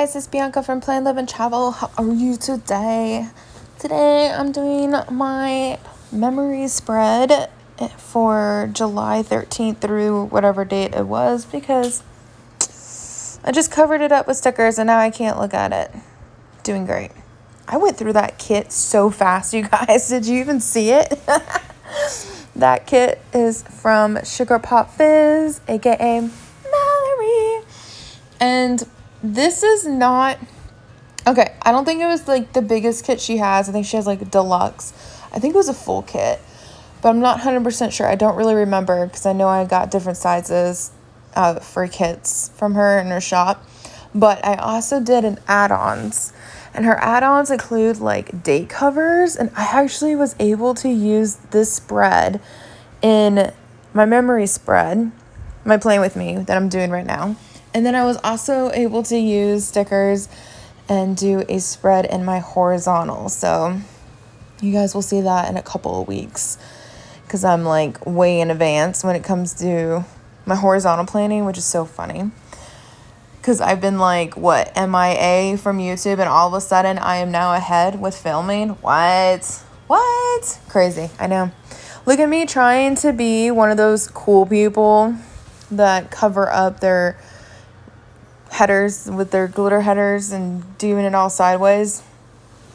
guys, it's Bianca from Plan, Live, and Travel. How are you today? Today I'm doing my memory spread for July 13th through whatever date it was because I just covered it up with stickers and now I can't look at it. Doing great. I went through that kit so fast, you guys. Did you even see it? That kit is from Sugar Pop Fizz, aka Mallory. And this is not... Okay, I don't think it was like the biggest kit she has. I think she has like a deluxe. I think it was a full kit. But I'm not 100% sure. I don't really remember because I know I got different sizes for kits from her in her shop. But I also did an add-ons. And her add-ons include like date covers. And I actually was able to use this spread in my memory spread, my Playing With Me that I'm doing right now. And then I was also able to use stickers and do a spread in my horizontal. So you guys will see that in a couple of weeks because I'm like way in advance when it comes to my horizontal planning, which is so funny. Because I've been like, MIA from YouTube, and all of a sudden I am now ahead with filming. What? Crazy, I know. Look at me trying to be one of those cool people that cover up their headers with their glitter headers and doing it all sideways.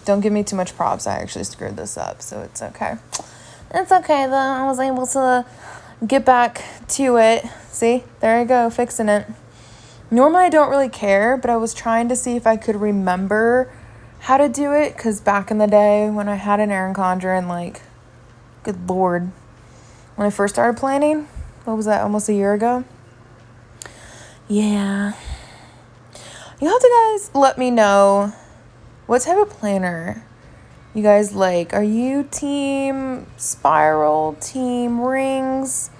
Don't give me too much props. I actually screwed this up, so it's okay. It's okay, though. I was able to get back to it. See? There I go, fixing it. Normally, I don't really care, but I was trying to see if I could remember how to do it, because back in the day when I had an Erin Condren, and like, good Lord, when I first started planning, what was that, almost a year ago? Yeah. You have to guys let me know what type of planner you guys like. Are you team spiral, team rings?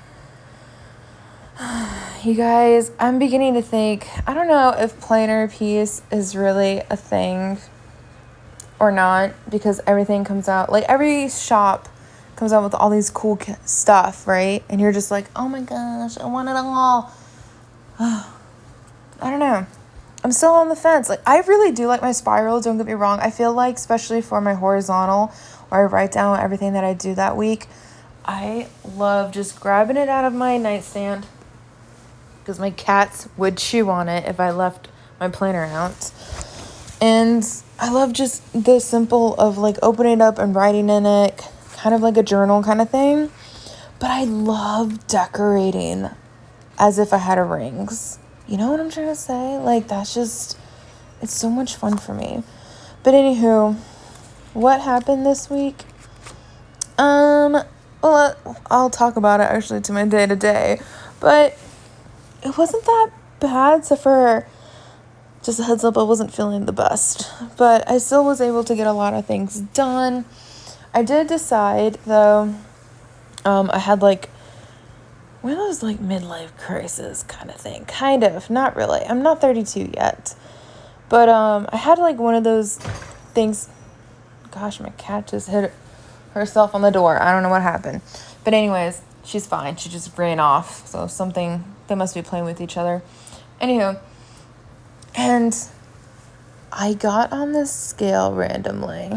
You guys, I'm beginning to think, I don't know if planner piece is really a thing or not, because everything comes out, like every shop comes out with all these cool stuff, right? And you're just like, oh my gosh, I want it all. I don't know. I'm still on the fence. Like, I really do like my spiral, don't get me wrong. I feel like, especially for my horizontal, where I write down everything that I do that week, I love just grabbing it out of my nightstand, because my cats would chew on it if I left my planner out. And I love just the simple of like opening it up and writing in it, kind of like a journal kind of thing. But I love decorating as if I had a rings. You know what I'm trying to say? Like, that's just, it's so much fun for me. But anywho, what happened this week? Well, I'll talk about it actually to my day-to-day. But it wasn't that bad, except for just a heads up, I wasn't feeling the best. But I still was able to get a lot of things done. I did decide, though, I had like one of those like midlife crisis kind of thing. Kind of, not really. I'm not 32 yet. But I had like one of those things. Gosh, my cat just hit herself on the door. I don't know what happened. But anyways, she's fine. She just ran off. So they must be playing with each other. Anywho, and I got on this scale randomly.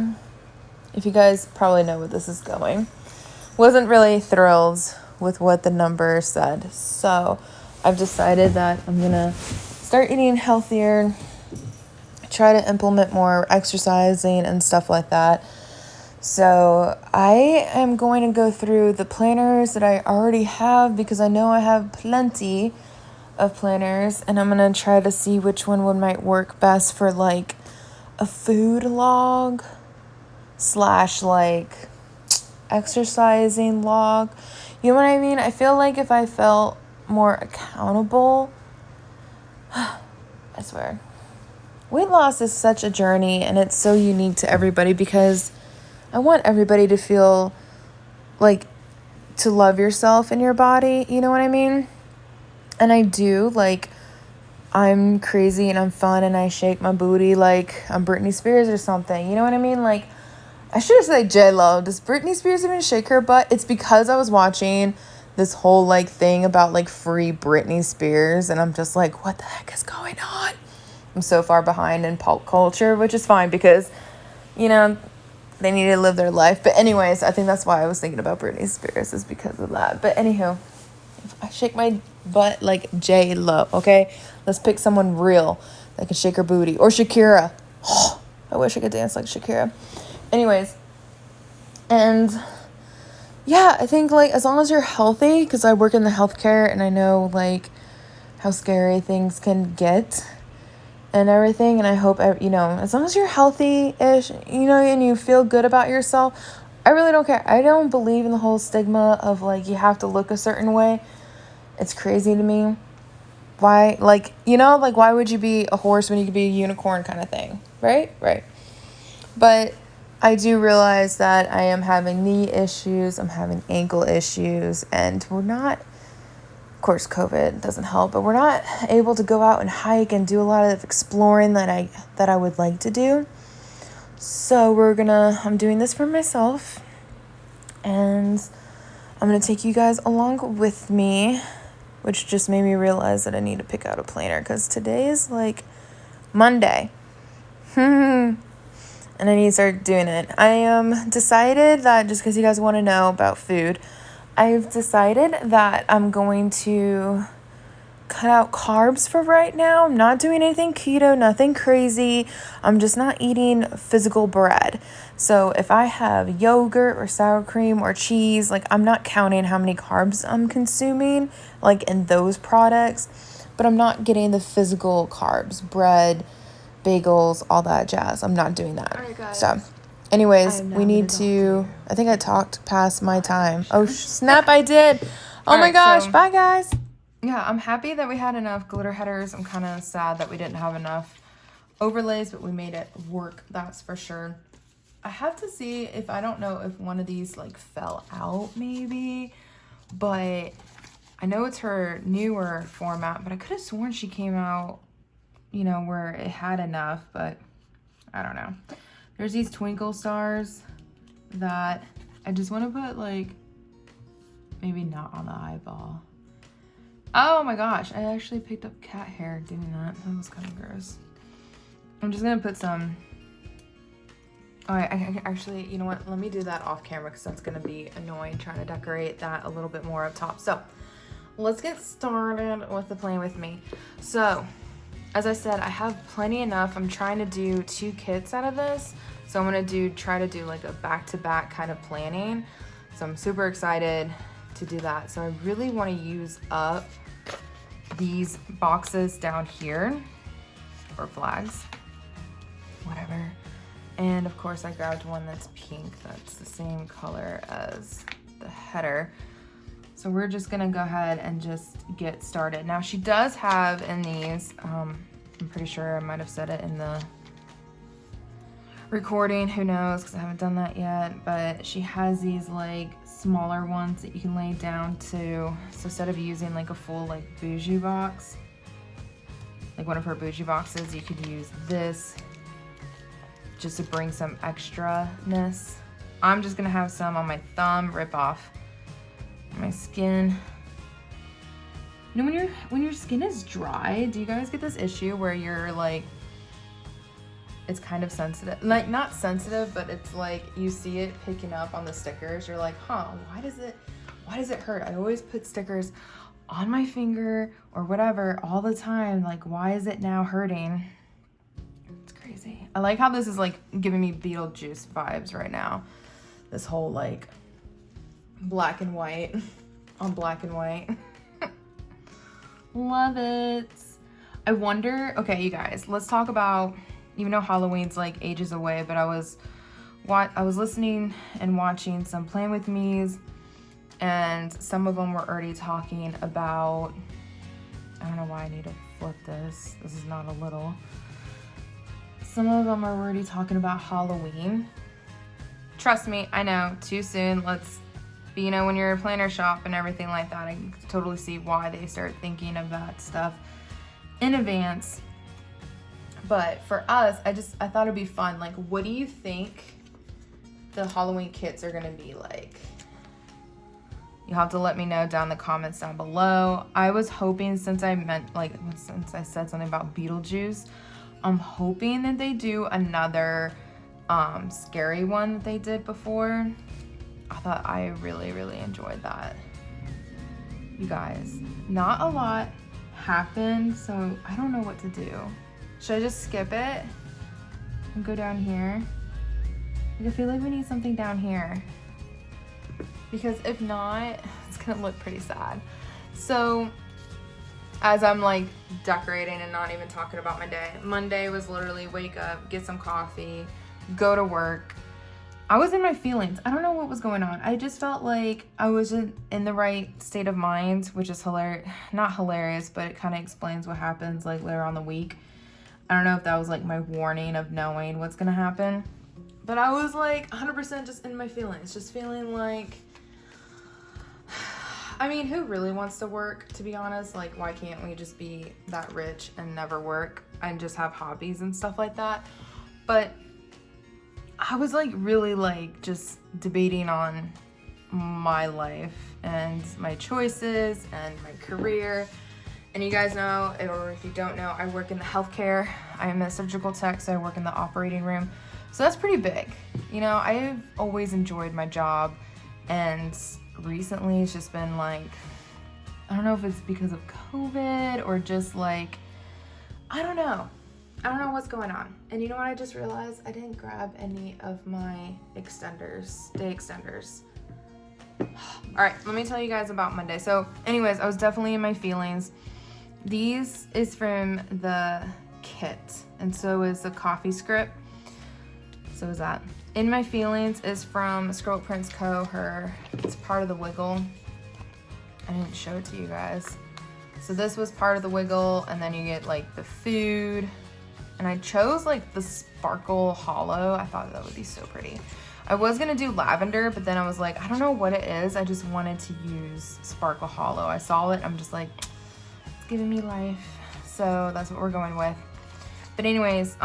If you guys probably know where this is going. Wasn't really thrilled with what the number said. So I've decided that I'm going to start eating healthier, try to implement more exercising and stuff like that. So I am going to go through the planners that I already have, because I know I have plenty of planners, and I'm going to try to see which one might work best for like a food log / like exercising log. You know what I mean? I feel like if I felt more accountable, I swear, weight loss is such a journey, and it's so unique to everybody, because I want everybody to feel like to love yourself in your body. You know what I mean? And I do. Like, I'm crazy and I'm fun and I shake my booty like I'm Britney Spears or something. You know what I mean? Like, I should have said J-Lo. Does Britney Spears even shake her butt? It's because I was watching this whole like thing about like free Britney Spears, and I'm just like, what the heck is going on? I'm so far behind in pop culture, which is fine because, you know, they need to live their life. But anyways, I think that's why I was thinking about Britney Spears, is because of that. But anywho, if I shake my butt like J-Lo, okay? Let's pick someone real that can shake her booty. Or Shakira. Oh, I wish I could dance like Shakira. Anyways, and yeah, I think, like, as long as you're healthy, because I work in the healthcare and I know, like, how scary things can get and everything, and I hope, you know, as long as you're healthy-ish, you know, and you feel good about yourself, I really don't care. I don't believe in the whole stigma of, like, you have to look a certain way. It's crazy to me. Why, like, you know, like, why would you be a horse when you could be a unicorn kind of thing, right? Right. But I do realize that I am having knee issues, I'm having ankle issues, and we're not, of course, COVID doesn't help, but we're not able to go out and hike and do a lot of exploring that I would like to do. So I'm doing this for myself, and I'm going to take you guys along with me, which just made me realize that I need to pick out a planner, because today is, like, Monday. And I need to start doing it. I decided that, just because you guys want to know about food, I've decided that I'm going to cut out carbs for right now. I'm not doing anything keto, nothing crazy. I'm just not eating physical bread. So if I have yogurt or sour cream or cheese, like, I'm not counting how many carbs I'm consuming, like, in those products, but I'm not getting the physical carbs, bread, bagels, all that jazz. I'm not doing that. All right, guys. So anyways, we need to, I think I talked past my time. Oh, snap, I did. Oh my gosh. So, bye, guys. Yeah, I'm happy that we had enough glitter headers. I'm kind of sad that we didn't have enough overlays, but we made it work, that's for sure. I have to see if, I don't know if one of these, like, fell out maybe, but I know it's her newer format, but I could have sworn she came out, you know, where it had enough, but I don't know. There's these twinkle stars that I just want to put, like, maybe not on the eyeball. Oh my gosh, I actually picked up cat hair doing that. That was kind of gross. I'm just gonna put some, all right, I actually, you know what? Let me do that off camera, because that's gonna be annoying trying to decorate that a little bit more up top. So let's get started with the plan with me. So as I said, I have plenty enough. I'm trying to do 2 kits out of this. So I'm gonna try to do like a back-to-back kind of planning. So I'm super excited to do that. So I really wanna use up these boxes down here, or flags, whatever. And of course I grabbed one that's pink, that's the same color as the header. So we're just gonna go ahead and just get started. Now she does have in these, I'm pretty sure I might have said it in the recording, who knows, because I haven't done that yet, but she has these like smaller ones that you can lay down to, so instead of using like a full like bougie box, like one of her bougie boxes, you could use this just to bring some extra-ness. I'm just gonna have some on my thumb, rip off my skin. You know, when your skin is dry, do you guys get this issue where you're like, it's kind of sensitive, like not sensitive, but it's like you see it picking up on the stickers. You're like, huh, why does it hurt? I always put stickers on my finger or whatever all the time. Like, why is it now hurting? It's crazy. I like how this is like giving me Beetlejuice vibes right now. This whole like black and white on black and white. Love it. I wonder, okay, you guys, let's talk about, even though Halloween's like ages away, but I was listening and watching some Plan With Me's, and some of them were already talking about, I don't know why I need to flip this. This is not a little. Some of them are already talking about Halloween. Trust me, I know, too soon. Let's, you know, when you're a planner shop and everything like that, I can totally see why they start thinking of that stuff in advance. But for us, I thought it'd be fun. Like, what do you think the Halloween kits are gonna be like? You'll have to let me know down in the comments down below. I was hoping, since I said something about Beetlejuice, I'm hoping that they do another scary one that they did before. I thought I really, really enjoyed that. You guys, not a lot happened, so I don't know what to do. Should I just skip it and go down here? Like, I feel like we need something down here, because if not, it's gonna look pretty sad. So as I'm like decorating and not even talking about my day, Monday was literally wake up, get some coffee, go to work. I was in my feelings. I don't know what was going on. I just felt like I wasn't in the right state of mind, which is hilarious. Not hilarious, but it kind of explains what happens like later on the week. I don't know if that was like my warning of knowing what's gonna happen, but I was like 100% just in my feelings, just feeling like, I mean, who really wants to work, to be honest? Like, why can't we just be that rich and never work and just have hobbies and stuff like that? But I was like really like just debating on my life and my choices and my career. And you guys know, or if you don't know, I work in the healthcare. I am a surgical tech, so I work in the operating room. So that's pretty big. You know, I've always enjoyed my job, and recently it's just been like, I don't know if it's because of COVID or just like, I don't know what's going on. And you know what I just realized? I didn't grab any of my extenders, day extenders. All right, let me tell you guys about Monday. So anyways, I was definitely in my feelings. These is from the kit, and so is the coffee script. So is that. In My Feelings is from Scroll Prince Co. It's part of the Wiggle. I didn't show it to you guys. So this was part of the Wiggle, and then you get like the food. And I chose like the Sparkle Hollow. I thought that would be so pretty. I was gonna do lavender, but then I was like, I don't know what it is. I just wanted to use Sparkle Hollow. I saw it, I'm just like, it's giving me life. So that's what we're going with. But anyways,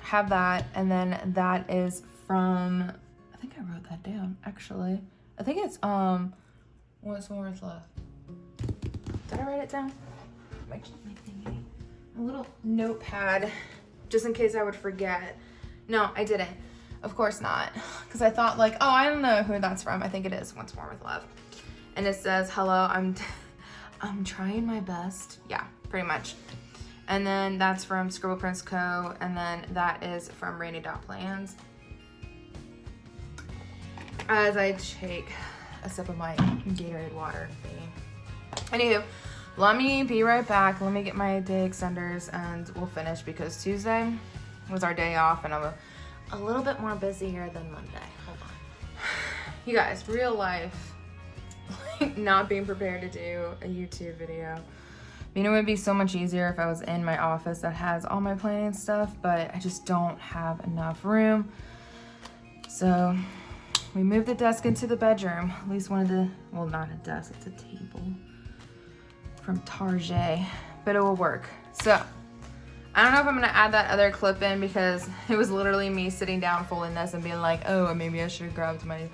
have that, and then that is from, I think I wrote that down actually. I think it's what's more left. Did I write it down? My thingy. A little notepad, just in case I would forget. No, I didn't. Of course not, because I thought like, oh, I don't know who that's from. I think it is Once More with Love, and it says, "Hello, I'm trying my best." Yeah, pretty much. And then that's from Scribble Prince Co. And then that is from Rainy Plans. As I take a sip of my Gatorade water thingy. Anywho, let me be right back. Let me get my day extenders and we'll finish, because Tuesday was our day off and I'm a little bit more busier than Monday. Hold on. You guys, real life, like not being prepared to do a YouTube video. You know, it would be so much easier if I was in my office that has all my planning stuff, but I just don't have enough room. So we moved the desk into the bedroom. At least one of the, well, not a desk, it's a table from Target, but it will work. So I don't know if I'm gonna add that other clip in, because it was literally me sitting down folding this and being like, oh, maybe I should have grabbed my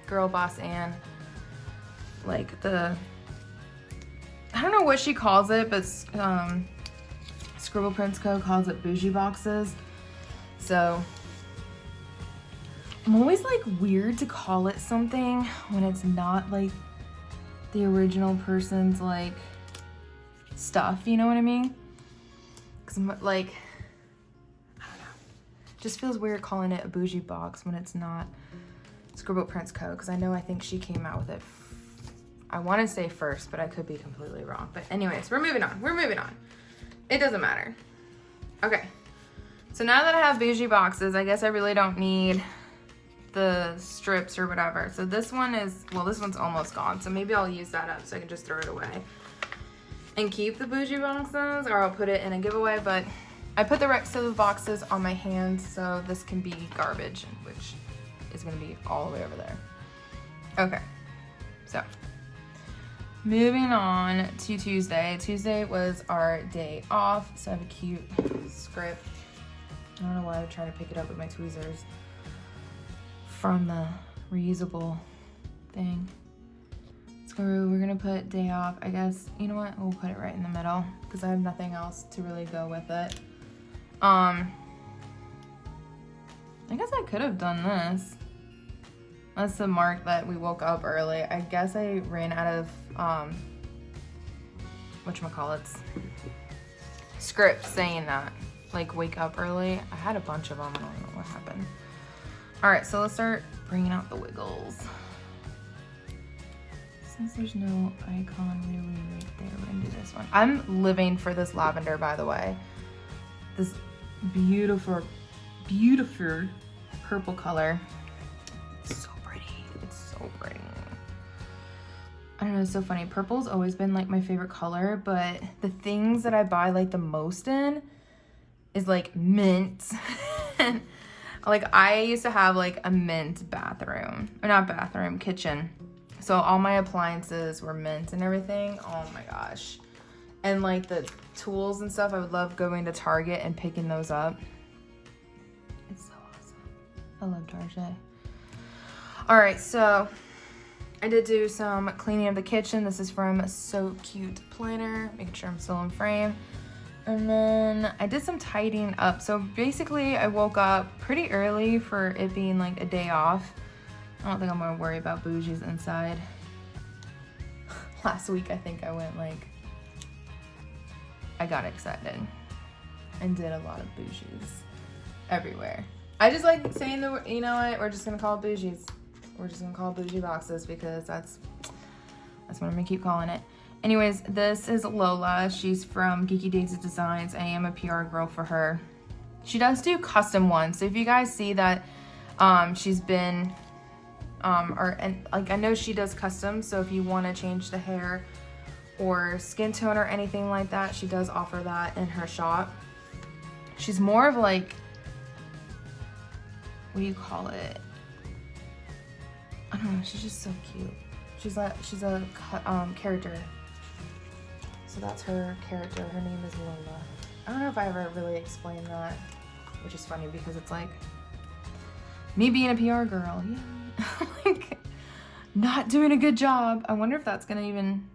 Girl Boss Ann, like the, I don't know what she calls it, but Scribble Prince Co. calls it bougie boxes. So I'm always like weird to call it something when it's not like the original person's like stuff, you know what I mean? Because I'm like, I don't know, just feels weird calling it a bougie box when it's not Scribble Prince Co. Because I think she came out with it, I want to say first, but I could be completely wrong. But anyways, we're moving on. It doesn't matter. Okay, so now that I have bougie boxes, I guess I really don't need the strips or whatever. So this one is, well, this one's almost gone, so maybe I'll use that up so I can just throw it away and keep the bougie boxes, or I'll put it in a giveaway. But I put the rest of the boxes on my hands, so this can be garbage, which is gonna be all the way over there. Okay, so moving on to Tuesday. Tuesday was our day off, so I have a cute script. I don't know why I'm trying to pick it up with my tweezers from the reusable thing. Screw, we're gonna put day off. I guess, you know what? We'll put it right in the middle because I have nothing else to really go with it. I guess I could have done this. That's the mark that we woke up early. I guess I ran out of, whatchamacallits, scripts saying that. Like, wake up early. I had a bunch of them. I don't know what happened. All right, so let's start bringing out the wiggles. Since there's no icon really right there, we're gonna do this one. I'm living for this lavender, by the way. This beautiful, beautiful purple color. It's so pretty. It's so pretty. I don't know, it's so funny. Purple's always been like my favorite color, but the things that I buy like the most in is like mint. Like I used to have like a mint bathroom, or not bathroom, kitchen. So all my appliances were mint and everything. Oh my gosh. And like the tools and stuff, I would love going to Target and picking those up. It's so awesome. I love Target. All right, so I did do some cleaning of the kitchen. This is from So Cute Planner, making sure I'm still in frame. And then I did some tidying up. So basically I woke up pretty early for it being like a day off. I don't think I'm gonna worry about bougies inside. Last week I think I went like, I got excited and did a lot of bougies everywhere. I just like saying the, you know what, we're just gonna call it bougies. We're just gonna call it bougie boxes because that's what I'm gonna keep calling it. Anyways, this is Lola. She's from Geeky Daisy Designs. I am a PR girl for her. She does do custom ones. So if you guys see that she's been, like I know she does custom. So if you want to change the hair or skin tone or anything like that, she does offer that in her shop. She's more of like, what do you call it? I don't know. She's just so cute. She's a character. So that's her character. Her name is Lola. I don't know if I ever really explained that, which is funny because it's like me being a PR girl. Yeah. Like not doing a good job. I wonder if that's gonna even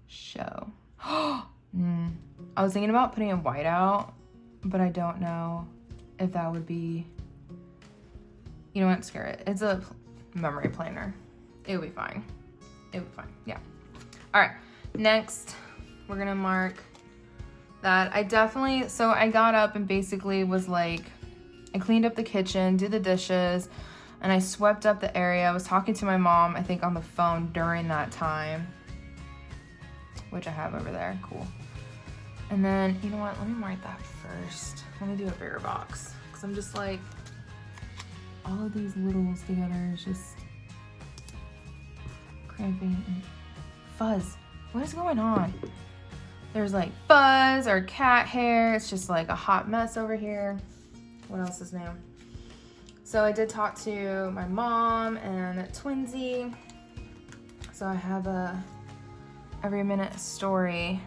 show. I was thinking about putting a white out, but I don't know if that would be, you know what, screw it. It's a memory planner. It'll be fine. It'll be fine, yeah. All right, next we're gonna mark that. So I got up and basically was like, I cleaned up the kitchen, did the dishes, and I swept up the area. I was talking to my mom, I think on the phone during that time, which I have over there, cool. And then, you know what, let me mark that first. Let me do a bigger box, because I'm just like, all of these littles together is just cramping. And fuzz, what is going on? There's like fuzz or cat hair. It's just like a hot mess over here. What else is new? So I did talk to my mom and Twinsy. So I have a every minute story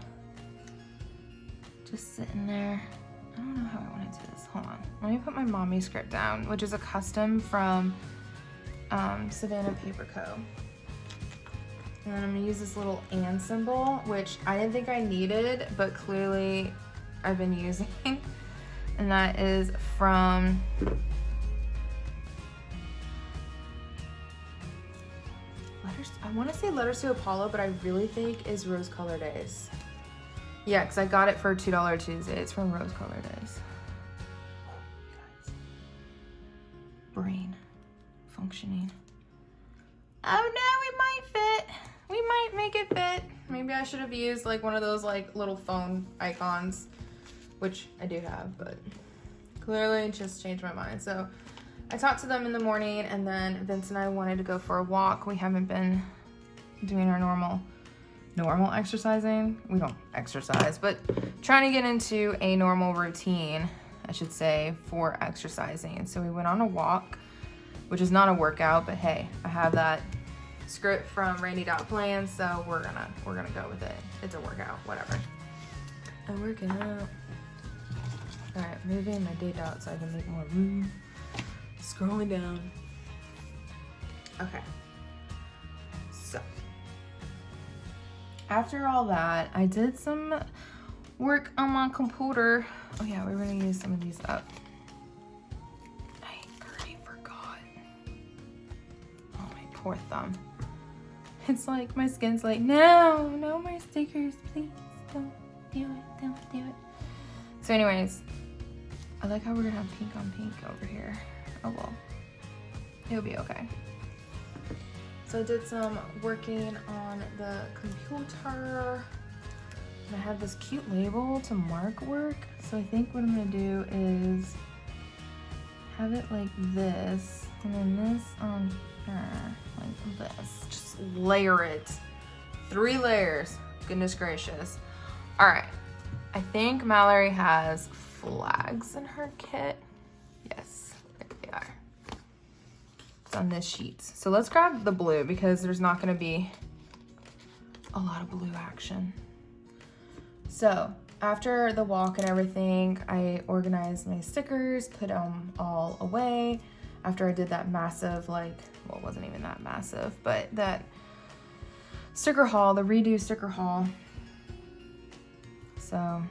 just sitting there. I don't know how I want to do this. Hold on. Let me put my mommy script down, which is a custom from Savannah Paper Co. And then I'm gonna use this little and symbol, which I didn't think I needed, but clearly I've been using. And that is from I want to say Letters to Apollo, but I really think is Rose Color Days. Yeah, because I got it for $2 Tuesday. It's from Rose Color Days. Guys. Brain functioning. Oh no, it might fit. We might make it fit. Maybe I should have used like one of those like little phone icons, which I do have, but clearly just changed my mind. So I talked to them in the morning, and then Vince and I wanted to go for a walk. We haven't been doing our normal exercising. We don't exercise, but trying to get into a normal routine, I should say, for exercising. So we went on a walk, which is not a workout, but hey, I have that script from Randy.Plan, so we're gonna go with it. It's a workout, whatever. A workout. All right, moving my date out so I can make more room. Scrolling down. Okay. So after all that, I did some work on my computer. Oh yeah, we were gonna use some of these up. I already forgot. Oh, my poor thumb. It's like my skin's like, no more stickers, please. Don't do it. So anyways, I like how we're gonna have pink on pink over here. Oh well, it'll be okay. So I did some working on the computer. And I have this cute label to mark work. So I think what I'm gonna do is have it like this, and then this on her, like this. Just layer it. 3 layers, goodness gracious. All right, I think Mallory has flags in her kit. Yes, there they are. It's on this sheet. So let's grab the blue because there's not gonna be a lot of blue action. So after the walk and everything, I organized my stickers, put them all away. After I did that massive, like, well, it wasn't even that massive, but that sticker haul, the redo sticker haul. So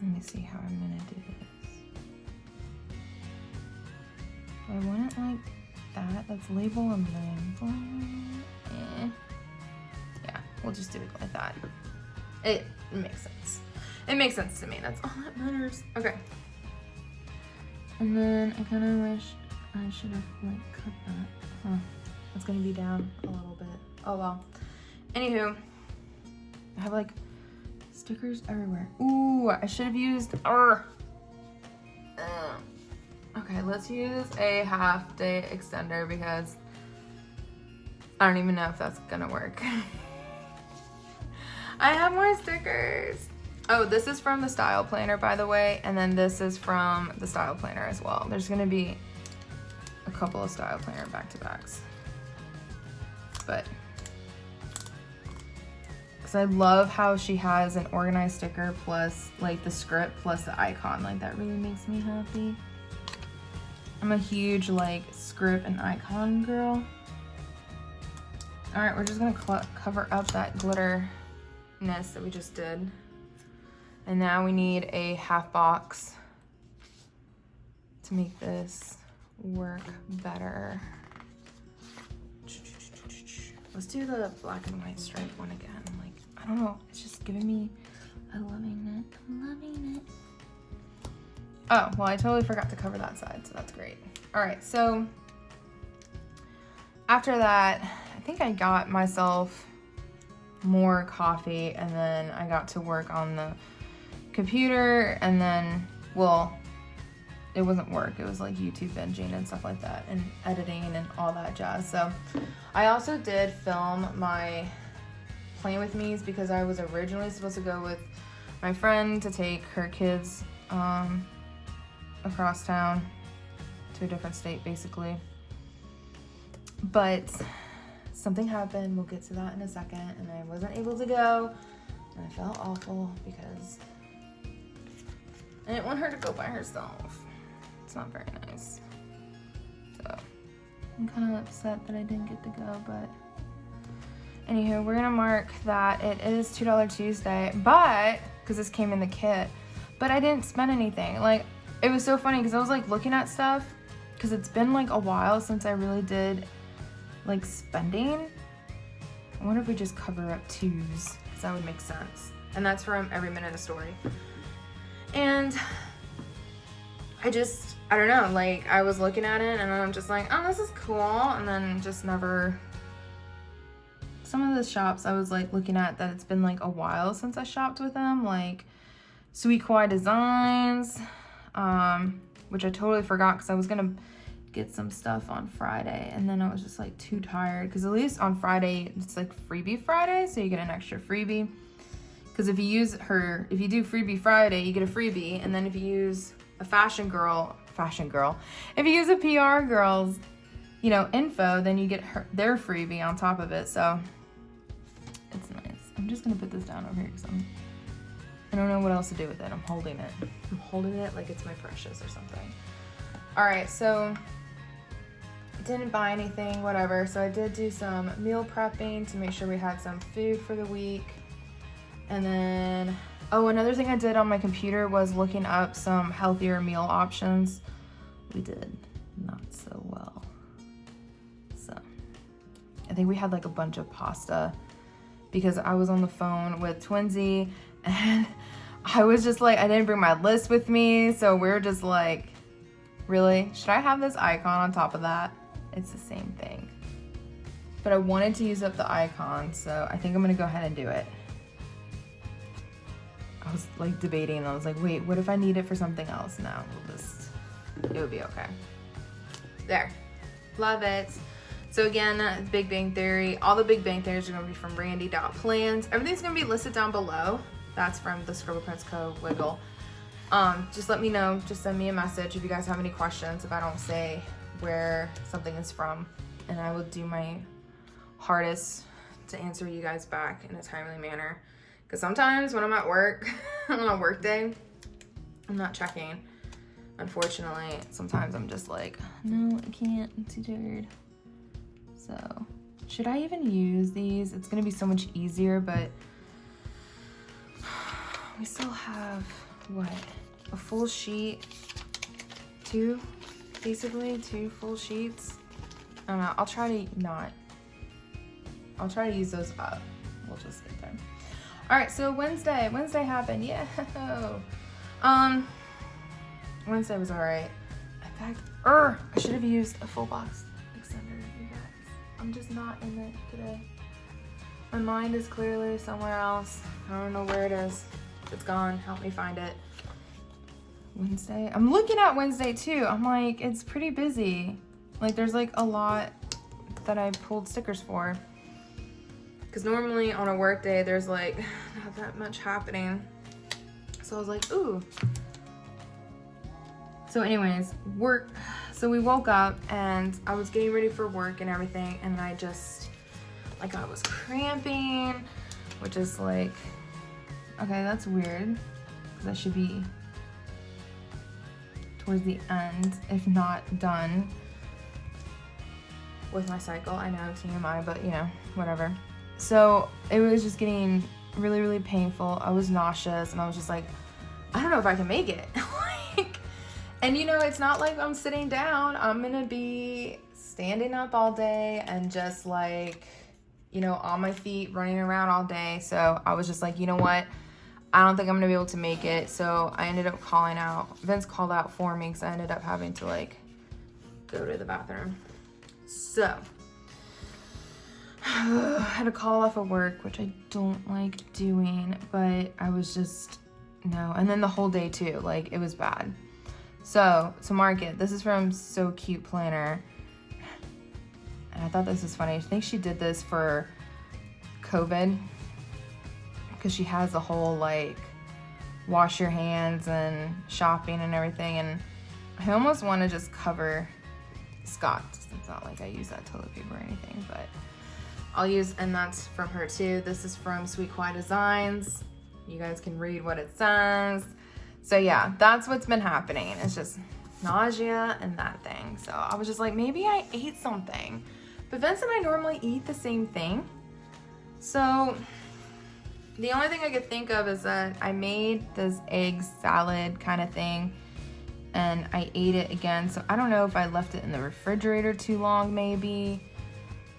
let me see how I'm gonna do this. Do I want it like that? That's label and then, yeah, we'll just do it like that. It makes sense. It makes sense to me. That's all that matters. Okay. And then I kind of wish I should have like cut that. Huh. It's gonna be down a little bit. Oh well. Anywho, I have like stickers everywhere. Ooh, I should have used. Okay, let's use a half-day extender because I don't even know if that's gonna work. I have more stickers. Oh, this is from the style planner, by the way, and then this is from the style planner as well. There's gonna be a couple of style planner back-to-backs. But, because I love how she has an organized sticker plus like the script plus the icon. Like that really makes me happy. I'm a huge like script and icon girl. All right, we're just gonna cover up that glitterness that we just did. And now we need a half box to make this work better. Let's do the black and white stripe one again. Like, I don't know, it's just giving me, I'm loving it, I'm loving it. Oh, well, I totally forgot to cover that side, so that's great. All right, so after that, I think I got myself more coffee and then I got to work on the computer and then, well, it wasn't work, it was like YouTube binging and stuff like that and editing and all that jazz. So I also did film my Playing With Me's because I was originally supposed to go with my friend to take her kids across town to a different state basically. But something happened, we'll get to that in a second, and I wasn't able to go and I felt awful because I didn't want her to go by herself. It's not very nice. So I'm kind of upset that I didn't get to go, but anywho, we're gonna mark that it is $2 Tuesday, but because this came in the kit, but I didn't spend anything. Like, it was so funny because I was like looking at stuff because it's been like a while since I really did like spending. I wonder if we just cover up twos because that would make sense. And that's from Every Minute a Story. And I don't know, like I was looking at it and I'm just like, oh, this is cool. And then just never, some of the shops I was like looking at that it's been like a while since I shopped with them, like Sweet Kawaii Designs, which I totally forgot because I was gonna get some stuff on Friday and then I was just like too tired because at least on Friday it's like freebie Friday, so you get an extra freebie. Because if you do freebie Friday, you get a freebie, and then if you use a fashion girl, if you use a PR girl's, info, then you get their freebie on top of it. So it's nice. I'm just gonna put this down over here because I don't know what else to do with it. I'm holding it like it's my precious or something. All right, so didn't buy anything, whatever. So I did do some meal prepping to make sure we had some food for the week. And then, oh, another thing I did on my computer was looking up some healthier meal options. We did not so well. So I think we had like a bunch of pasta because I was on the phone with Twinsy and I was just like, I didn't bring my list with me. So we're just like, really? Should I have this icon on top of that? It's the same thing. But I wanted to use up the icon, so I think I'm gonna go ahead and do it. I was like debating and I was like, wait, what if I need it for something else? No, it would be okay. There, love it. So again, Big Bang Theory, all the Big Bang Theories are gonna be from Randy.Plans. Everything's gonna be listed down below. That's from the Scribble Prince Co. Wiggle. Just let me know, just send me a message if you guys have any questions, if I don't say where something is from, and I will do my hardest to answer you guys back in a timely manner. Because sometimes when I'm at work, on a work day, I'm not checking. Unfortunately, sometimes I'm just like, no, I can't, I'm too tired. So, should I even use these? It's gonna be so much easier, but we still have, what, a full sheet? Basically two full sheets. I don't know, I'll try to use those up. We'll just get there. All right, so Wednesday happened, yeah. Wednesday was all right. In fact, I should have used a full box extender, you guys. I'm just not in it today. My mind is clearly somewhere else. I don't know where it is. It's gone, help me find it. Wednesday, I'm looking at Wednesday too. I'm like, it's pretty busy. Like there's like a lot that I pulled stickers for. Because normally on a work day, there's like not that much happening. So I was like, ooh. So anyways, so we woke up and I was getting ready for work and everything. And I just, like I was cramping, which is like, okay, that's weird. Because I should be towards the end, if not done with my cycle. I know, TMI, but you know, whatever. So it was just getting really, really painful. I was nauseous and I was just like, I don't know if I can make it. And you know, it's not like I'm sitting down. I'm gonna be standing up all day and just like, you know, on my feet, running around all day. So I was just like, you know what? I don't think I'm gonna be able to make it. So I ended up calling out. Vince called out for me because I ended up having to like go to the bathroom. So I had to call off of work, which I don't like doing, but I was just, no. And then the whole day too, like it was bad. So to market, this is from So Cute Planner. And I thought this was funny. I think she did this for COVID because she has the whole like wash your hands and shopping and everything. And I almost want to just cover Scott. It's not like I use that toilet paper or anything, but I'll use, and that's from her too. This is from Sweet Quiet Designs. You guys can read what it says. So yeah, that's what's been happening. It's just nausea and that thing. So I was just like, maybe I ate something. But Vince and I normally eat the same thing. So the only thing I could think of is that I made this egg salad kind of thing and I ate it again. So I don't know if I left it in the refrigerator too long, maybe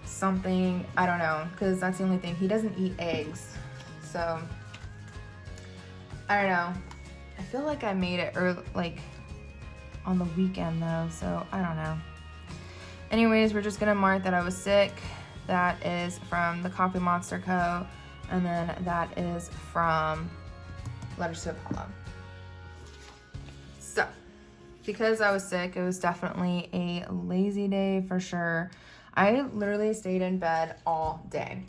something, I don't know, because that's the only thing. He doesn't eat eggs. So I don't know. I feel like I made it early, like on the weekend though, so I don't know. Anyways, we're just gonna mark that I was sick. That is from the Coffee Monster Co. And then that is from Letters to Apollo. So, because I was sick, it was definitely a lazy day for sure. I literally stayed in bed all day.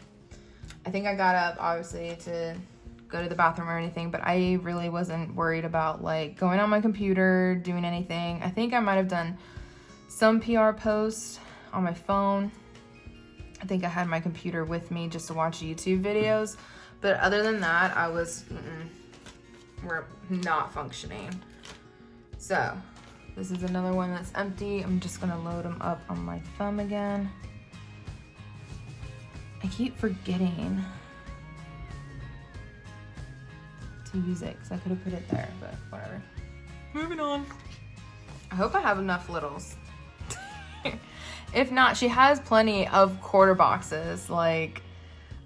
I think I got up, obviously, to go to the bathroom or anything, but I really wasn't worried about like going on my computer, doing anything. I think I might have done some PR posts on my phone. I think I had my computer with me just to watch YouTube videos, but other than that, I was we're not functioning. So This is another one that's empty. I'm just gonna load them up on my thumb again. I keep forgetting to use it because I could have put it there, but whatever. Moving on. I hope I have enough littles. If not, she has plenty of quarter boxes. Like,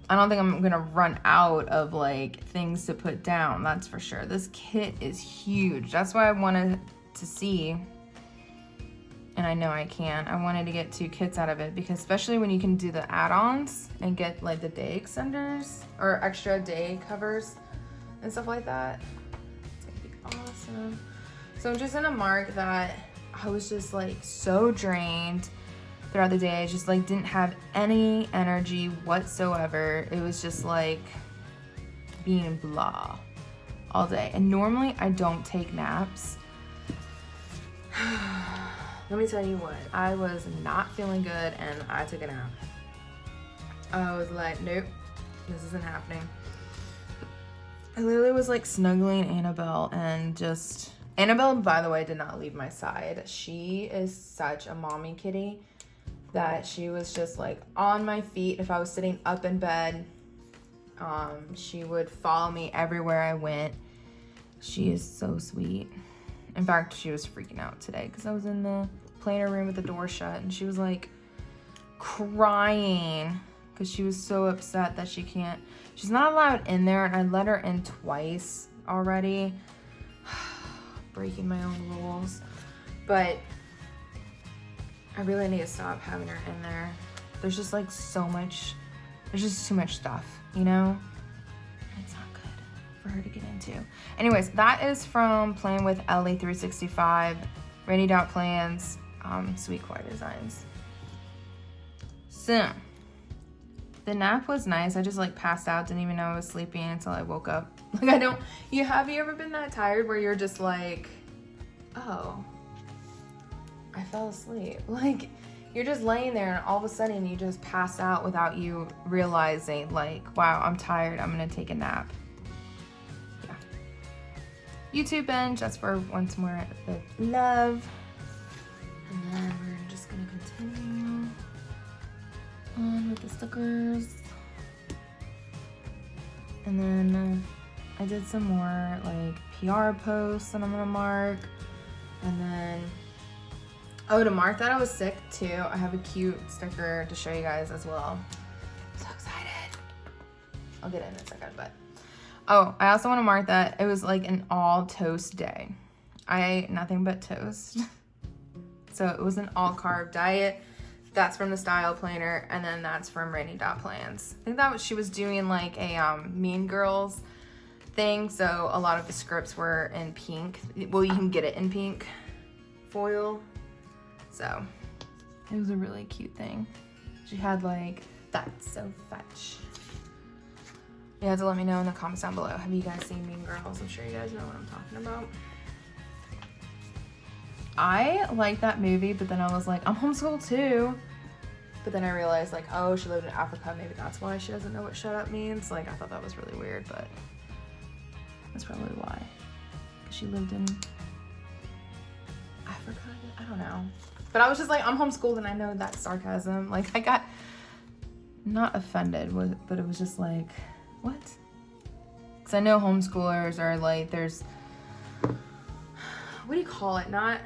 I don't think I'm gonna run out of like things to put down, that's for sure. This kit is huge. That's why I wanted to see, and I know I can. I wanted to get 2 kits out of it because especially when you can do the add-ons and get like the day extenders or extra day covers and stuff like that. It's gonna be awesome. So I'm just gonna mark that I was just like so drained throughout the day. I just like didn't have any energy whatsoever. It was just like being blah all day. And normally I don't take naps. Let me tell you what, I was not feeling good and I took a nap. I was like, nope, this isn't happening. I literally was like snuggling Annabelle and just, Annabelle, by the way, did not leave my side. She is such a mommy kitty that she was just like on my feet. If I was sitting up in bed, she would follow me everywhere I went. She is so sweet. In fact, she was freaking out today because I was in the planner room with the door shut and she was like crying because she was so upset that she's not allowed in there, and I let her in twice already. Breaking my own rules. But I really need to stop having her in there. There's just like there's just too much stuff, you know? It's not good for her to get into. Anyways, that is from Playing with Ellie 365, Rainy Dot Plans, Sweet Koi Designs. So, the nap was nice. I just like passed out, didn't even know I was sleeping until I woke up. Like have you ever been that tired where you're just like, oh, I fell asleep. Like, you're just laying there and all of a sudden you just pass out without you realizing like, wow, I'm tired, I'm gonna take a nap. Yeah. YouTube binge, that's for once more with love. And then we're just gonna continue on with the stickers. And then I did some more like PR posts that I'm gonna mark. And then, oh, to mark that I was sick too, I have a cute sticker to show you guys as well. I'm so excited. I'll get it in a second, but. Oh, I also wanna mark that it was like an all toast day. I ate nothing but toast. So it was an all carb diet. That's from the Style Planner, and then that's from Rainy Dot Plans. I think that was, she was doing like a Mean Girls thing, so a lot of the scripts were in pink. Well, you can get it in pink foil. So it was a really cute thing. She had like, that's so fetch. You have to let me know in the comments down below. Have you guys seen Mean Girls? I'm sure you guys know what I'm talking about. I like that movie, but then I was like, I'm homeschooled too. But then I realized like, oh, she lived in Africa. Maybe that's why she doesn't know what shut up means. Like, I thought that was really weird, but that's probably why. Because she lived in Africa? I don't know. But I was just like, I'm homeschooled and I know that's sarcasm. Like, I got not offended, but it was just like, what? Because I know homeschoolers are like, there's, what do you call it? Not,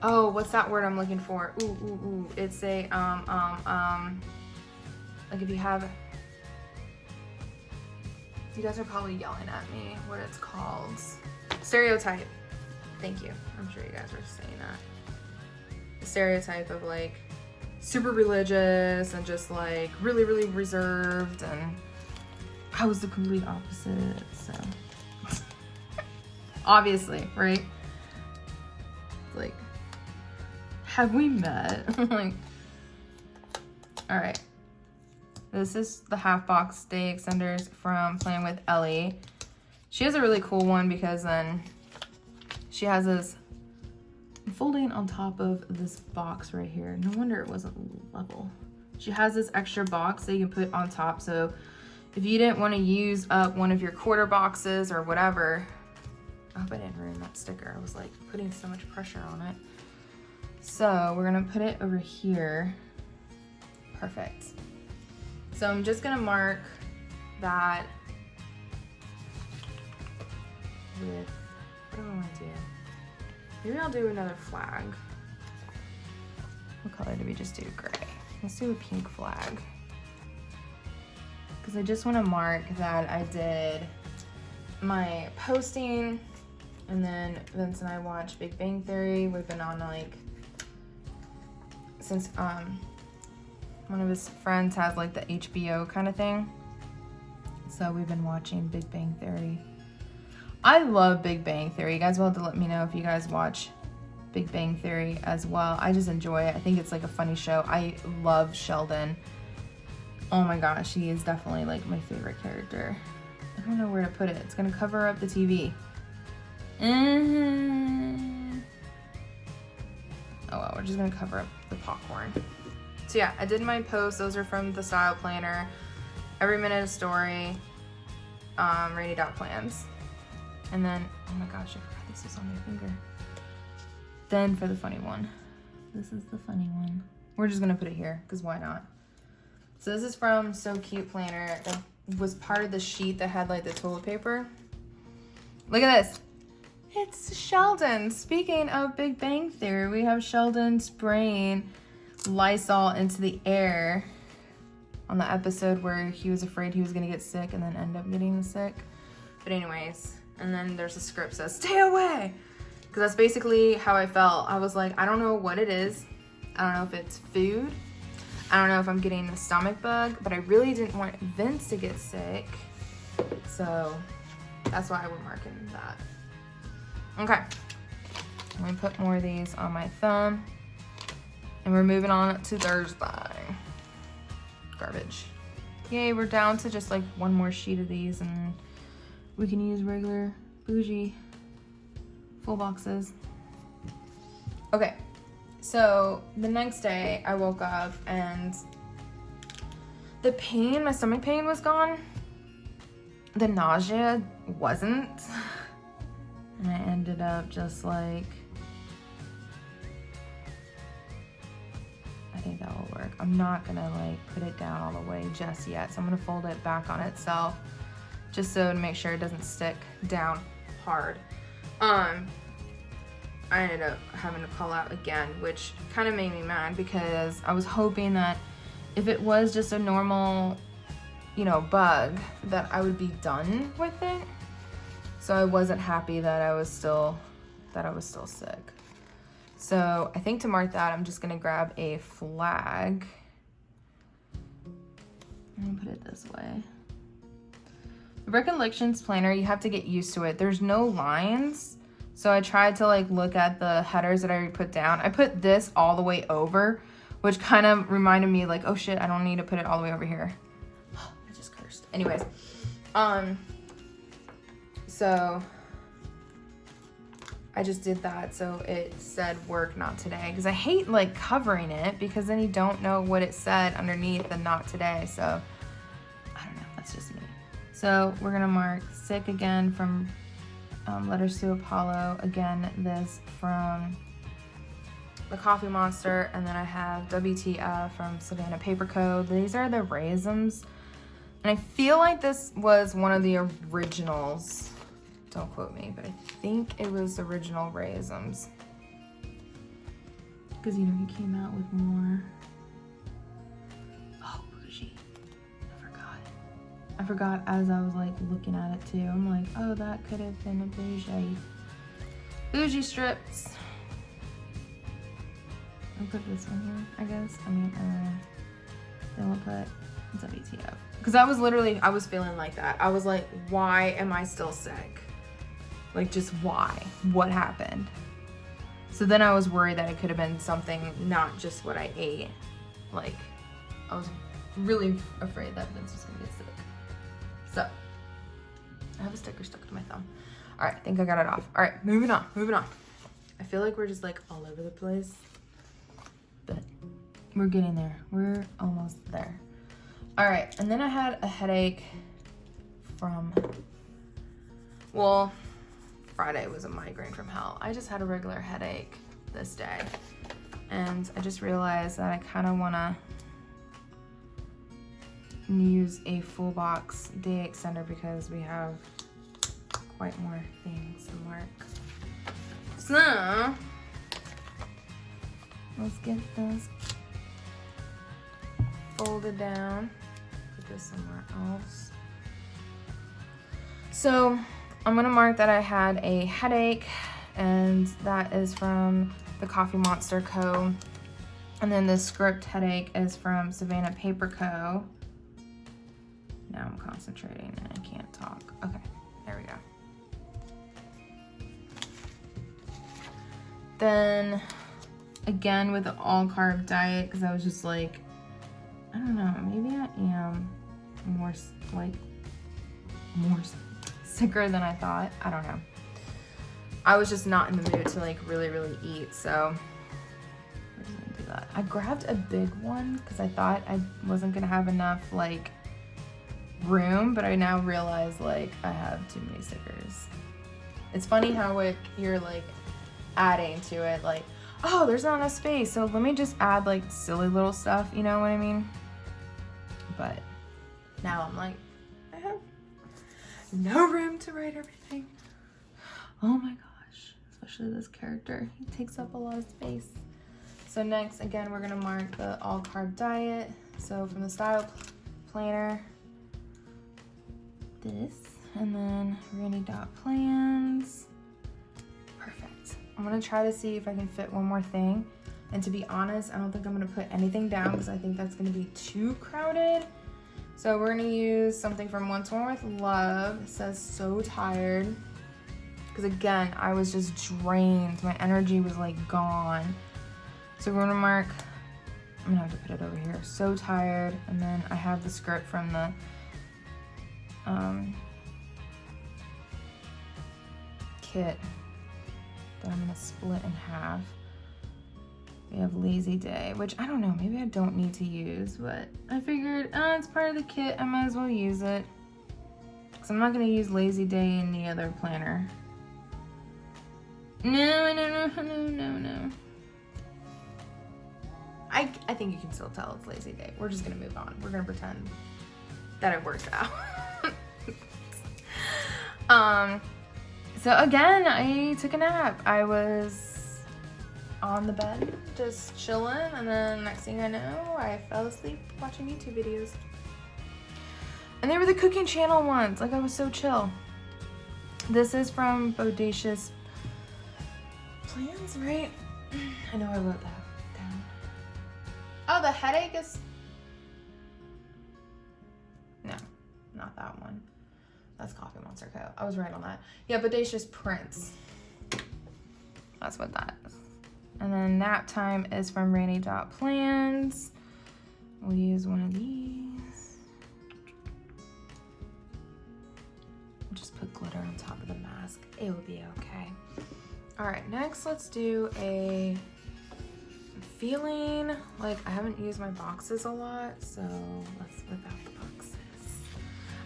oh, what's that word I'm looking for? Ooh. It's a, like if you have, you guys are probably yelling at me what it's called. Stereotype. Thank you. I'm sure you guys were saying that. The stereotype of like super religious and just like really, really reserved, and I was the complete opposite, so. Obviously, right? Like, have we met? Like, all right. This is the half box day extenders from Playing with Ellie. She has a really cool one because then she has this folding on top of this box right here. No wonder it wasn't level. She has this extra box that you can put on top. So if you didn't want to use up one of your quarter boxes or whatever, I hope I didn't ruin that sticker. I was like putting so much pressure on it. So we're gonna put it over here. Perfect. So I'm just gonna mark that with, what do I wanna do? Maybe I'll do another flag. What color did we just do? Gray. Let's do a pink flag. Because I just wanna mark that I did my posting, and then Vince and I watched Big Bang Theory. We've been on like, since one of his friends has like the HBO kind of thing. So we've been watching Big Bang Theory. I love Big Bang Theory. You guys will have to let me know if you guys watch Big Bang Theory as well. I just enjoy it. I think it's like a funny show. I love Sheldon. Oh my gosh, he is definitely like my favorite character. I don't know where to put it. It's gonna cover up the TV. Oh well, we're just gonna cover up the popcorn. So yeah, I did my posts. Those are from the style planner. Every minute a story. Rainy dot plans. And then, oh my gosh, I forgot this was on my finger. Then for the funny one. This is the funny one. We're just gonna put it here, because why not? So this is from So Cute Planner. That was part of the sheet that had like the toilet paper. Look at this. It's Sheldon. Speaking of Big Bang Theory, we have Sheldon spraying Lysol into the air on the episode where he was afraid he was gonna get sick and then end up getting sick. But anyways, and then there's a script that says, stay away! Because that's basically how I felt. I was like, I don't know what it is. I don't know if it's food. I don't know if I'm getting a stomach bug, but I really didn't want Vince to get sick. So that's why we're marking that. Okay, I'm gonna put more of these on my thumb. And we're moving on to Thursday. Garbage. Yay, we're down to just like one more sheet of these and we can use regular bougie full boxes. Okay, so the next day I woke up and the pain, my stomach pain was gone. The nausea wasn't. And I ended up just like, I think that will work. I'm not gonna like put it down all the way just yet. So I'm gonna fold it back on itself just so to make sure it doesn't stick down hard. I ended up having to call out again, which kind of made me mad because I was hoping that if it was just a normal, you know, bug, that I would be done with it. So I wasn't happy that I was still sick. So I think to mark that, I'm just gonna grab a flag. I'm gonna put it this way. The recollections planner, you have to get used to it. There's no lines. So I tried to like look at the headers that I already put down. I put this all the way over, which kind of reminded me like, oh shit, I don't need to put it all the way over here. I just cursed. Anyways, so I just did that so it said work not today, because I hate like covering it because then you don't know what it said underneath the not today. So I don't know, that's just me. So we're gonna mark sick again from Letters to Apollo. Again, this from the Coffee Monster, and then I have WTF from Savannah Paper Code. These are the raisins, and I feel like this was one of the originals. Don't quote me, but I think it was the original raisins. Because, you know, he came out with more. Oh, bougie. I forgot as I was, like, looking at it, too. I'm like, oh, that could have been a bougie. Bougie strips. I'll put this one here, I guess. I mean, then we'll put WTF. Because I was feeling like that. I was like, why am I still sick? Like, just why? What happened? So then I was worried that it could have been something, not just what I ate. Like, I was really afraid that Vince was gonna get sick. So, I have a sticker stuck to my thumb. All right, I think I got it off. All right, moving on. I feel like we're just like all over the place, but we're getting there. We're almost there. All right, and then I had a headache from Friday was a migraine from hell. I just had a regular headache this day. And I just realized that I kind of want to use a full box day extender because we have quite more things to mark. So, let's get those folded down. Put this somewhere else. So, I'm gonna mark that I had a headache, and that is from the Coffee Monster Co. And then the script headache is from Savannah Paper Co. Now I'm concentrating and I can't talk. Okay, there we go. Then again with the all carb diet, because I was just like, I don't know, maybe I am more sicker than I thought. I don't know. I was just not in the mood to like really eat, so I just didn't do that. I grabbed a big one because I thought I wasn't gonna have enough like room, but I now realize like I have too many stickers. It's funny how like you're like adding to it, like, oh, there's not enough space, so let me just add like silly little stuff, you know what I mean? But now I'm like, I have no room to write everything. Oh my gosh, especially this character, he takes up a lot of space. So next, again, we're gonna mark the all carb diet. So from the style planner, this, and then Randy.Plans. Perfect. I'm gonna try to see if I can fit one more thing. And to be honest, I don't think I'm gonna put anything down because I think that's gonna be too crowded. So we're gonna use something from Once More with Love. It says So Tired. Because again, I was just drained. My energy was like gone. So we're gonna mark, I'm gonna have to put it over here. So Tired. And then I have the script from the kit that I'm gonna split in half. We have Lazy Day, which I don't know, maybe I don't need to use, but I figured it's part of the kit, I might as well use it. Because I'm not gonna use Lazy Day in the other planner. No. I think you can still tell it's Lazy Day. We're just gonna move on. We're gonna pretend that it works out. So again, I took a nap. I was on the bed, just chilling, and then next thing I know, I fell asleep watching YouTube videos. And they were the cooking channel ones. Like, I was so chill. This is from Bodacious Plans, right? I know I wrote that down. Oh, the headache is... No, not that one. That's Coffee Monster Co. I was right on that. Yeah, Bodacious Prince. That's what that is. And then Nap Time is from Randy.Plans. We'll use one of these. We'll just put glitter on top of the mask. It will be okay. All right, next let's do a... I'm feeling like I haven't used my boxes a lot, so let's whip out the boxes.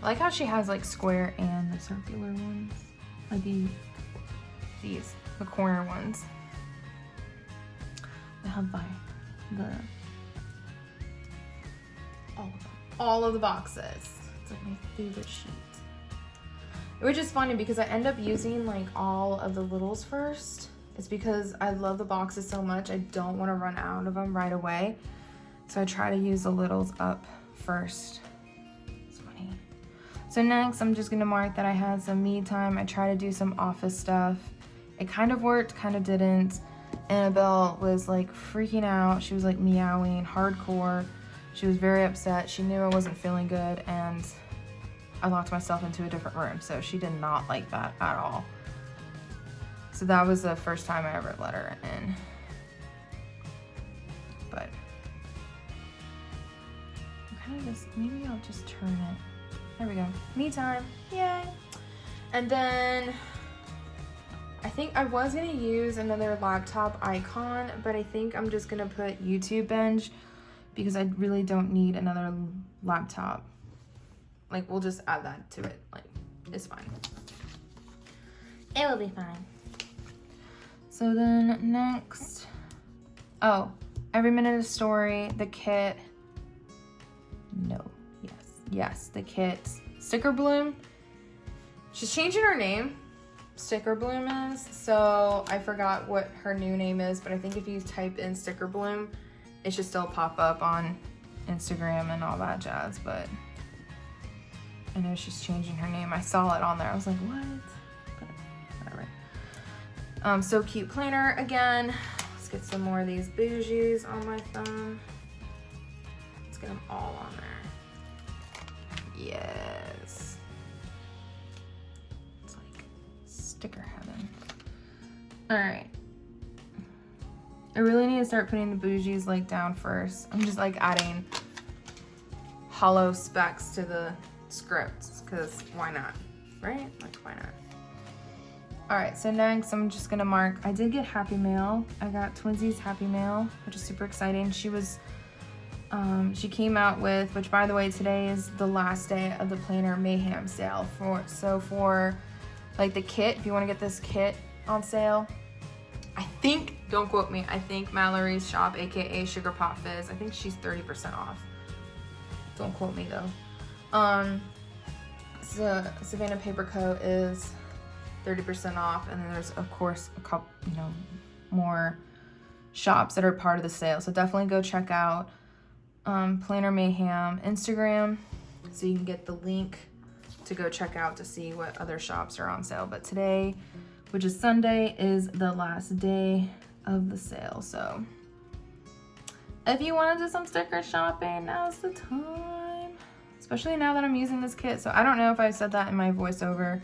I like how she has like square and the circular ones. Like these, the corner ones. I have all of the boxes. It's like my favorite sheet. Which is funny because I end up using like all of the littles first. It's because I love the boxes so much. I don't want to run out of them right away. So I try to use the littles up first. It's funny. So next, I'm just gonna mark that I had some me time. I try to do some office stuff. It kind of worked, kind of didn't. Annabelle was like freaking out. She was like meowing hardcore. She was very upset. She knew I wasn't feeling good, and I locked myself into a different room. So she did not like that at all. So that was the first time I ever let her in. But I'm kind of just, maybe I'll just turn it. There we go. Me time. Yay. And then I think I was gonna use another laptop icon, but I think I'm just gonna put YouTube binge because I really don't need another laptop. Like, we'll just add that to it. Like, it's fine. It will be fine. So then next, oh, every minute a story, the kit. No, yes, the kit. Sticker Bloom. She's changing her name. Sticker Bloom is. So I forgot what her new name is, but I think if you type in Sticker Bloom, it should still pop up on Instagram and all that jazz, but I know she's changing her name. I saw it on there. I was like, what? But whatever. So Cute planner again. Let's get some more of these bougies on my thumb. Let's get them all on there. Yes. It's like sticker heaven. All right. I really need to start putting the bougies like down first. I'm just like adding hollow specs to the scripts because why not, right? Like why not? All right, so next I'm just gonna mark. I did get Happy Mail. I got Twinsies Happy Mail, which is super exciting. She was, she came out with, which by the way, today is the last day of the Planner Mayhem sale for like the kit. If you want to get this kit on sale, I think, don't quote me, I think Mallory's shop, aka Sugar Pop Fizz, I think she's 30% off. Don't quote me though. So Savannah Paper Co. is 30% off, and then there's of course a couple, more shops that are part of the sale. So definitely go check out Planner Mayhem Instagram, so you can get the link to go check out to see what other shops are on sale. But today, which is Sunday, is the last day of the sale. So if you want to do some sticker shopping, now's the time. Especially now that I'm using this kit. So I don't know if I said that in my voiceover.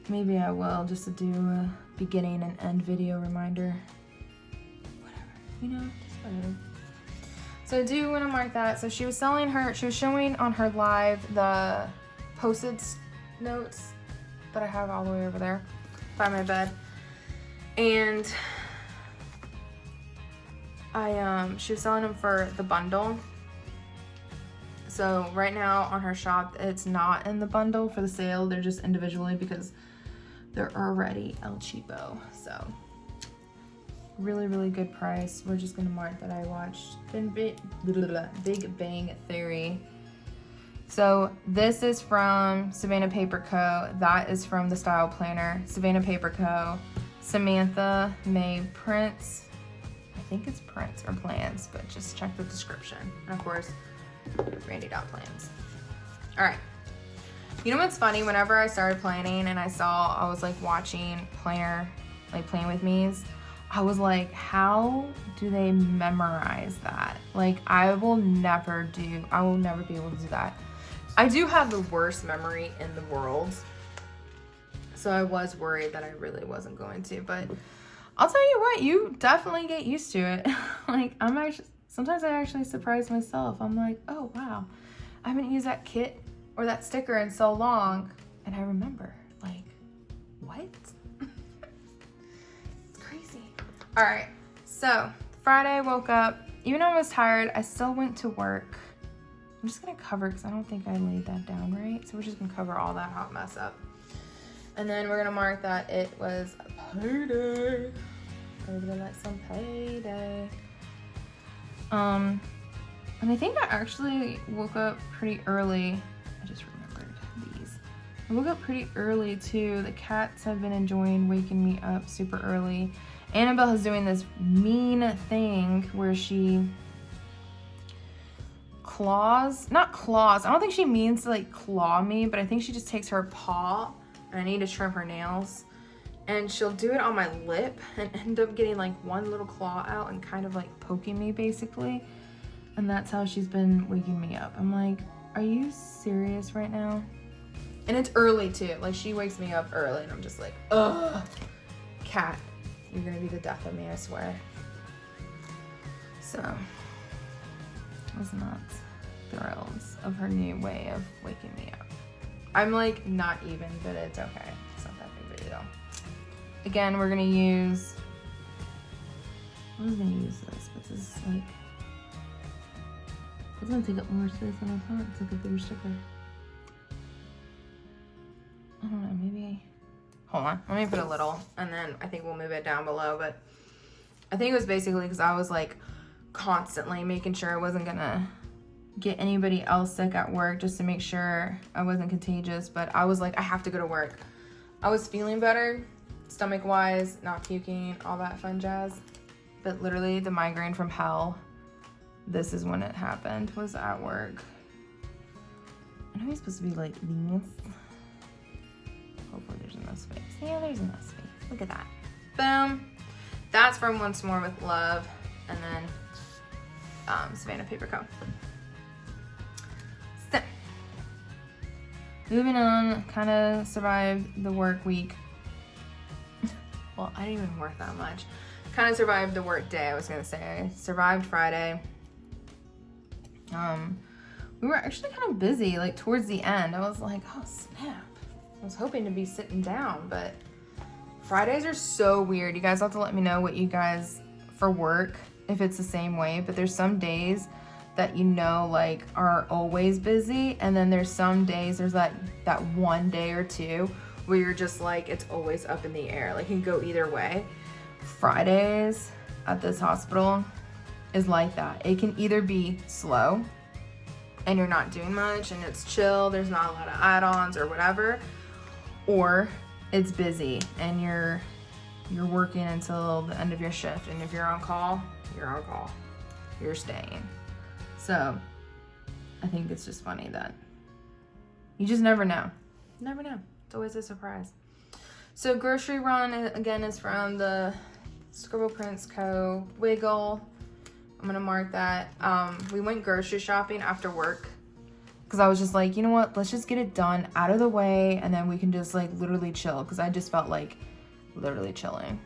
Maybe I will, just to do a beginning and end video reminder. Whatever, just whatever. So I do want to mark that. So she was showing on her live the Post-it notes that I have all the way over there by my bed. And she was selling them for the bundle. So right now on her shop, it's not in the bundle for the sale. They're just individually because they're already El Cheapo. So really, really good price. We're just gonna mark that I watched Big Bang Theory. So this is from Savannah Paper Co. That is from the Style Planner. Savannah Paper Co. Samantha May Prints. I think it's Prints or Plans, but just check the description. And of course, Randy.Plans. All right. You know what's funny? Whenever I started planning and I was like watching Planner, like Plan With Me's, I was like, how do they memorize that? Like, I will never be able to do that. I do have the worst memory in the world. So I was worried that I really wasn't going to, but I'll tell you what, you definitely get used to it. Like, sometimes I actually surprise myself. I'm like, oh wow, I haven't used that kit or that sticker in so long, and I remember, like, what? It's crazy. All right, so Friday I woke up, even though I was tired, I still went to work. I'm just gonna cover, because I don't think I laid that down right, so we're just gonna cover all that hot mess up. And then we're gonna mark that it was payday. We're gonna let some payday. And I think I actually woke up pretty early. I just remembered these. I woke up pretty early too. The cats have been enjoying waking me up super early. Annabelle is doing this mean thing where she not claws. I don't think she means to like claw me, but I think she just takes her paw, and I need to trim her nails. And she'll do it on my lip and end up getting like one little claw out and kind of like poking me basically. And that's how she's been waking me up. I'm like, are you serious right now? And it's early too. Like, she wakes me up early and I'm just like, ugh, cat, you're gonna be the death of me, I swear. So, I was not thrilled of her new way of waking me up. I'm like, not even, but it's okay. It's not that big of a deal. Again, we're gonna use, I'm gonna use this, but this is like, it's gonna take up more space than I thought. It's like a bigger sticker. I don't know, maybe, hold on, let me put a little, and then I think we'll move it down below. But I think it was basically because I was like constantly making sure I wasn't gonna get anybody else sick at work, just to make sure I wasn't contagious. But I was like, I have to go to work. I was feeling better, stomach wise, not puking, all that fun jazz. But literally the migraine from hell, this is when it happened, was at work. I know he's supposed to be like this. Hopefully there's enough space. Yeah, there's enough space. Look at that. Boom. That's from Once More with Love. And then Savannah Paper Co. So, moving on, kind of survived the work week. Well, I didn't even work that much. Kind of survived the work day, I was gonna say. I survived Friday. We were actually kind of busy, like towards the end. I was like, oh snap. I was hoping to be sitting down, but Fridays are so weird. You guys have to let me know what you guys, for work, if it's the same way, but there's some days that you know like are always busy, and then there's some days, there's that one day or two where you're just like, it's always up in the air. Like it can go either way. Fridays at this hospital is like that. It can either be slow and you're not doing much and it's chill, there's not a lot of add-ons or whatever, or it's busy and you're working until the end of your shift, and if you're on call, you're on call. You're staying. So I think it's just funny that you just never know. Never know. It's always a surprise. So grocery run, again, is from the Scribble Prints Co. Wiggle. I'm gonna mark that. We went grocery shopping after work because I was just like, you know what, let's just get it done, out of the way, and then we can just like literally chill, because I just felt like literally chilling.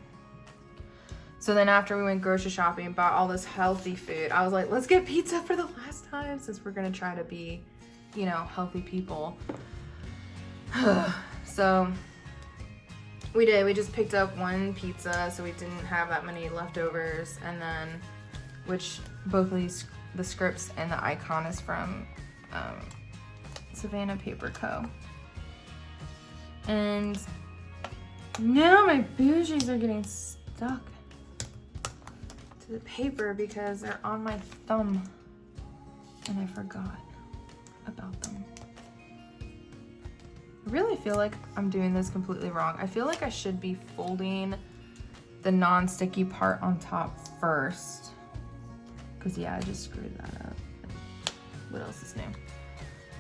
So then after we went grocery shopping, bought all this healthy food, I was like, let's get pizza for the last time, since we're gonna try to be, you know, healthy people. So we did. We just picked up one pizza, so we didn't have that many leftovers. And then, which both of these, the scripts and the icon, is from Savannah Paper Co. And now my bougies are getting stuck to the paper because they're on my thumb, and I forgot about them. I really feel like I'm doing this completely wrong. I feel like I should be folding the non-sticky part on top first. Because yeah, I just screwed that up. What else is new?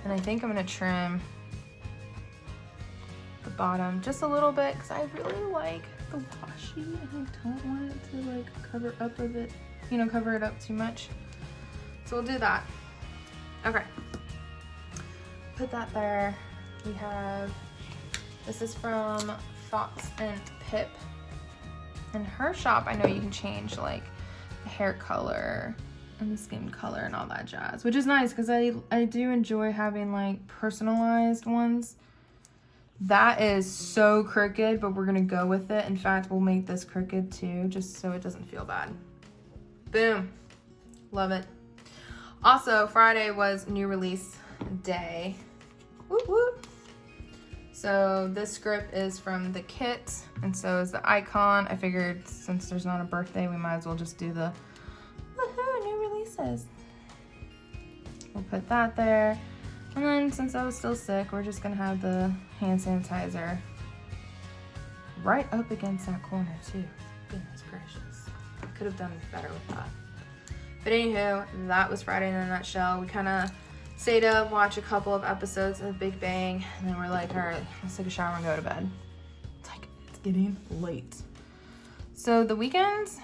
And I think I'm gonna trim the bottom just a little bit because I really like the washi and I don't want it to like cover up a bit, you know, cover it up too much. So we'll do that. Okay. Put that there. We have, this is from Fox and Pip. In her shop, I know you can change like the hair color and the skin color and all that jazz, which is nice because I do enjoy having like personalized ones. That is so crooked, but we're gonna go with it. In fact, we'll make this crooked too, just so it doesn't feel bad. Boom, love it. Also, Friday was new release day. Whoop whoop. So this script is from the kit, and so is the icon. I figured since there's not a birthday, we might as well just do the woohoo, new releases. We'll put that there. And then since I was still sick, we're just gonna have the hand sanitizer right up against that corner too. Goodness gracious. Could have done better with that. But anywho, that was Friday in a nutshell. We kind of stayed up, watched a couple of episodes of Big Bang, and then we're like, all right, let's take a shower and go to bed. It's getting late. So the weekends,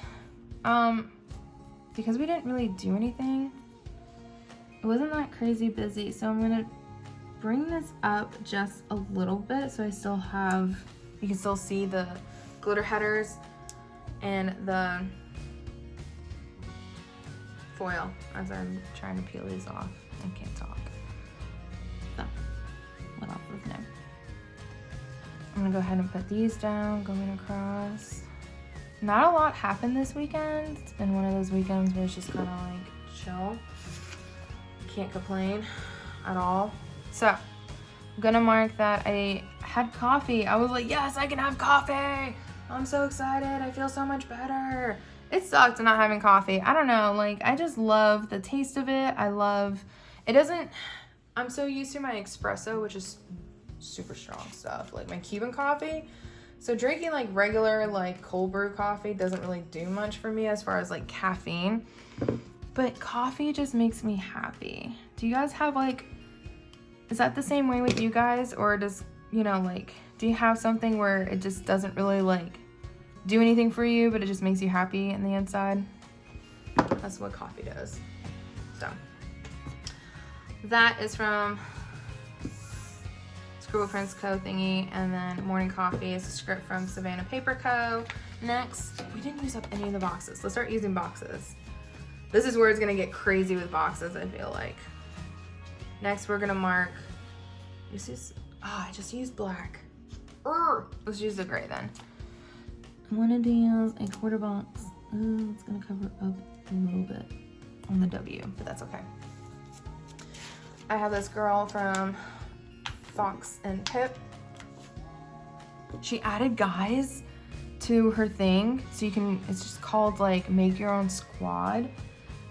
because we didn't really do anything, it wasn't that crazy busy. So I'm gonna bring this up just a little bit so I still have, you can still see the glitter headers and the foil as I'm trying to peel these off. I can't talk. So, what else was new? I'm gonna go ahead and put these down, going across. Not a lot happened this weekend. It's been one of those weekends where it's just kind of like chill. Can't complain at all. So, I'm gonna mark that I had coffee. I was like, yes, I can have coffee. I'm so excited. I feel so much better. It sucked not having coffee. I don't know. Like, I just love the taste of it. I'm so used to my espresso, which is super strong stuff. Like my Cuban coffee. So drinking like regular, like cold brew coffee doesn't really do much for me as far as like caffeine. But coffee just makes me happy. Do you guys have like, is that the same way with you guys? Or does, you know, like, do you have something where it just doesn't really like do anything for you, but it just makes you happy in the inside? That's what coffee does. So that is from Scribble Prints Co. thingy. And then Morning Coffee is a script from Savannah Paper Co. Next, we didn't use up any of the boxes. Let's start using boxes. This is where it's gonna get crazy with boxes, I feel like. Next, we're gonna mark, I just used black. Let's use the gray then. I wanted to use a quarter box. Ooh, it's gonna cover up a little bit on the W, but that's okay. I have this girl from Fox and Pip. She added guys to her thing, so you can, it's just called like make your own squad.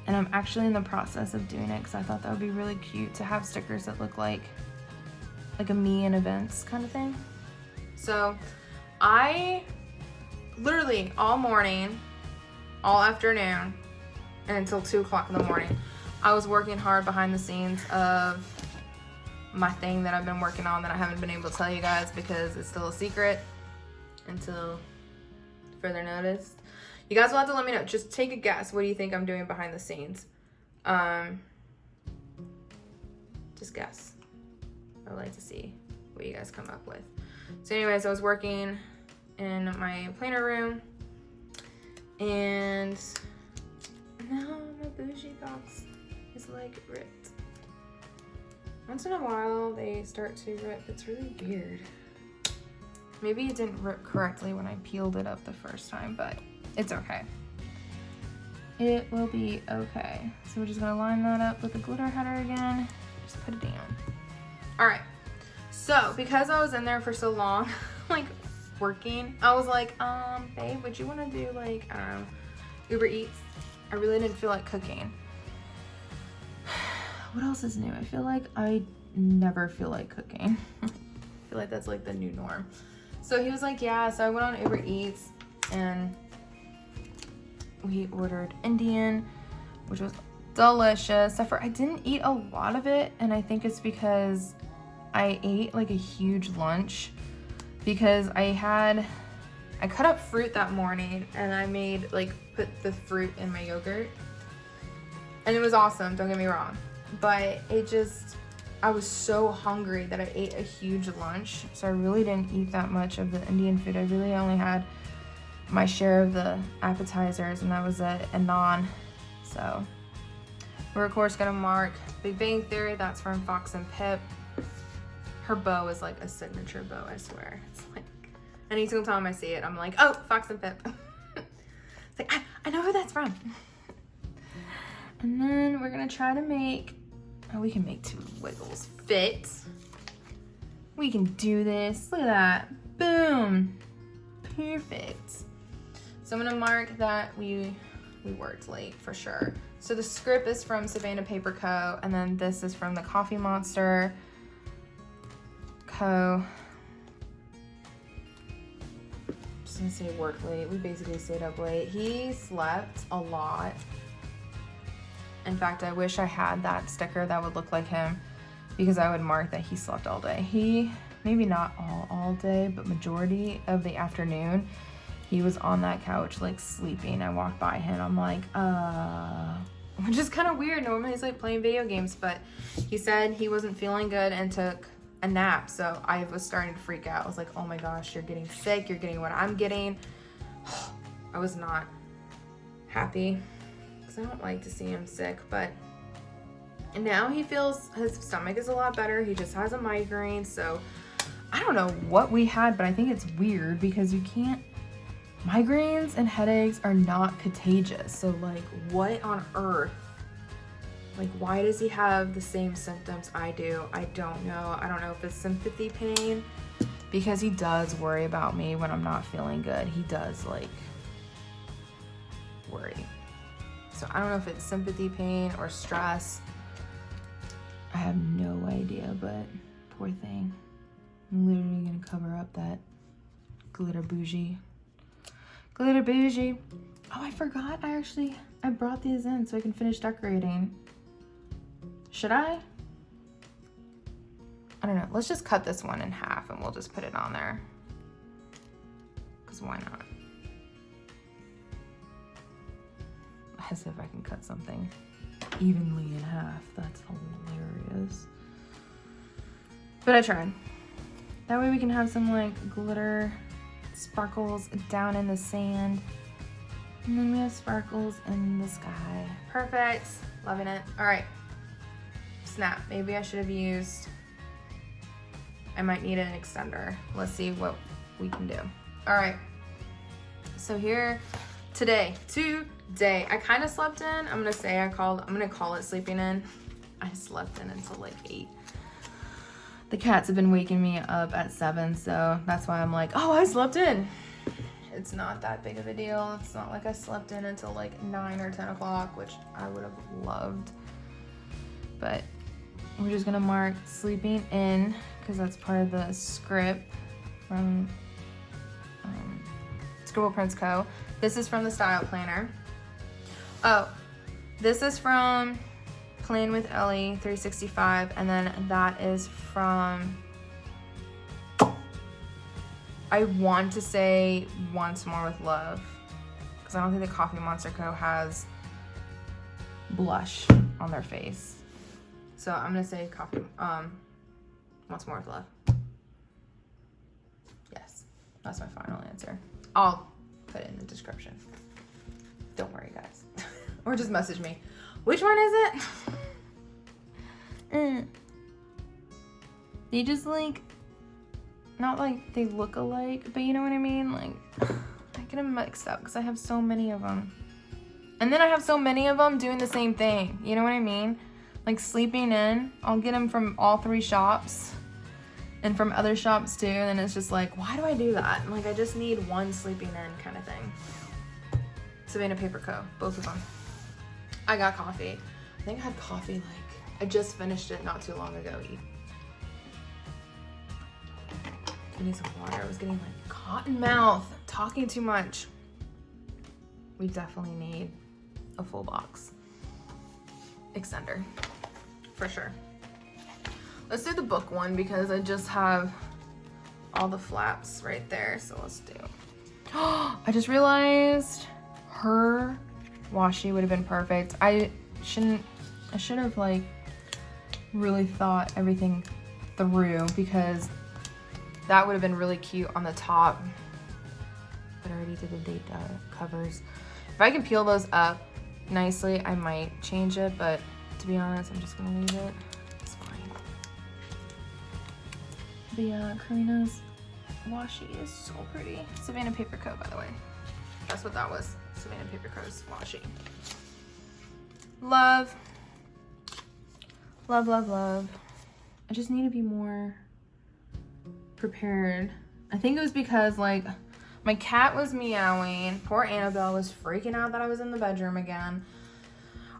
And I'm actually in the process of doing it because I thought that would be really cute to have stickers that look like a me in events kind of thing. So I literally all morning, all afternoon, and until 2 o'clock in the morning, I was working hard behind the scenes of my thing that I've been working on that I haven't been able to tell you guys because it's still a secret until further notice. You guys will have to let me know. Just take a guess. What do you think I'm doing behind the scenes? Just guess. I would like to see what you guys come up with. So anyways, I was working in my planner room and now my bougie box is like ripped. Once in a while they start to rip. It's really weird. Maybe it didn't rip correctly when I peeled it up the first time, but it's okay. It will be okay. So we're just gonna line that up with the glitter header again. Just put it down. All right. So because I was in there for so long, like working, I was like, babe, would you wanna do like, I don't know, Uber Eats? I really didn't feel like cooking. What else is new? I feel like I never feel like cooking. I feel like that's like the new norm. So he was like, yeah, so I went on Uber Eats and we ordered Indian, which was delicious. Except for I didn't eat a lot of it, and I think it's because I ate like a huge lunch because I cut up fruit that morning and I made put the fruit in my yogurt. And it was awesome, don't get me wrong. But I was so hungry that I ate a huge lunch. So I really didn't eat that much of the Indian food. I really only had my share of the appetizers and that was it, and naan. So we're of course gonna mark Big Bang Theory. That's from Fox and Pip. Her bow is like a signature bow, I swear. It's like, any single time I see it, I'm like, oh, Fox and Pip. It's like, I know who that's from. And then we're gonna try to make, we can make 2 wiggles fit. We can do this. Look at that. Boom. Perfect. So I'm gonna mark that we worked late for sure. So the script is from Savannah Paper Co. And then this is from the Coffee Monster Co. I'm just gonna say work late. We basically stayed up late. He slept a lot. In fact, I wish I had that sticker that would look like him because I would mark that he slept all day. He, maybe not all day, but majority of the afternoon, he was on that couch like sleeping. I walked by him, I'm like, which is kind of weird. Normally he's like playing video games, but he said he wasn't feeling good and took a nap. So I was starting to freak out. I was like, oh my gosh, you're getting sick. You're getting what I'm getting. I was not happy because I don't like to see him sick, but and now he feels his stomach is a lot better. He just has a migraine. So I don't know what we had, but I think it's weird because you can't, migraines and headaches are not contagious. So like what on earth? Like why does he have the same symptoms I do? I don't know. I don't know if it's sympathy pain because he does worry about me when I'm not feeling good. He does like worry. So I don't know if it's sympathy, pain, or stress. I have no idea, but poor thing. I'm literally gonna cover up that glitter bougie. Glitter bougie. Oh, I forgot. I brought these in so I can finish decorating. Should I? I don't know. Let's just cut this one in half and we'll just put it on there. Because why not? As if I can cut something evenly in half. That's hilarious. But I tried. That way we can have some like glitter sparkles down in the sand. And then we have sparkles in the sky. Perfect. Loving it. All right. Snap. Maybe I should have used, I might need an extender. Let's see what we can do. All right. So here, today, I kind of slept in. I'm gonna call it sleeping in. I slept in until like 8. The cats have been waking me up at 7, so that's why I'm like, oh, I slept in. It's not that big of a deal. It's not like I slept in until like 9 or 10 o'clock, which I would have loved. But we're just gonna mark sleeping in because that's part of the script from Scribble Prints Co. This is from the Style Planner. Oh, this is from Plan with Ellie 365, and then that is from, I want to say Once More with Love, because I don't think the Coffee Monster Co. has blush on their face. So I'm gonna say Once More with Love. Yes, that's my final answer. I'll put it in the description. Don't worry, guys. Or just message me. Which one is it? They just like, not like they look alike, but you know what I mean? Like, I get them mixed up because I have so many of them. And then I have so many of them doing the same thing. You know what I mean? Like sleeping in, I'll get them from all 3 shops and from other shops too. And it's just like, why do I do that? Like, I just need one sleeping in kind of thing. Savannah Paper Co., both of them. I got coffee. I think I had coffee like, I just finished it not too long ago. I need some water. I was getting like cotton mouth, talking too much. We definitely need a full box extender for sure. Let's do the book one because I just have all the flaps right there. So let's do. I just realized her washi would have been perfect. I should have like really thought everything through because that would have been really cute on the top. But I already did the date covers. If I can peel those up nicely, I might change it, but to be honest, I'm just gonna leave it. It's fine. The Karina's washi is so pretty. Savannah Paper Co., by the way. That's what that was. Savannah Paper Co.'s washi. Love. Love, love, love. I just need to be more prepared. I think it was because like my cat was meowing. Poor Annabelle was freaking out that I was in the bedroom again.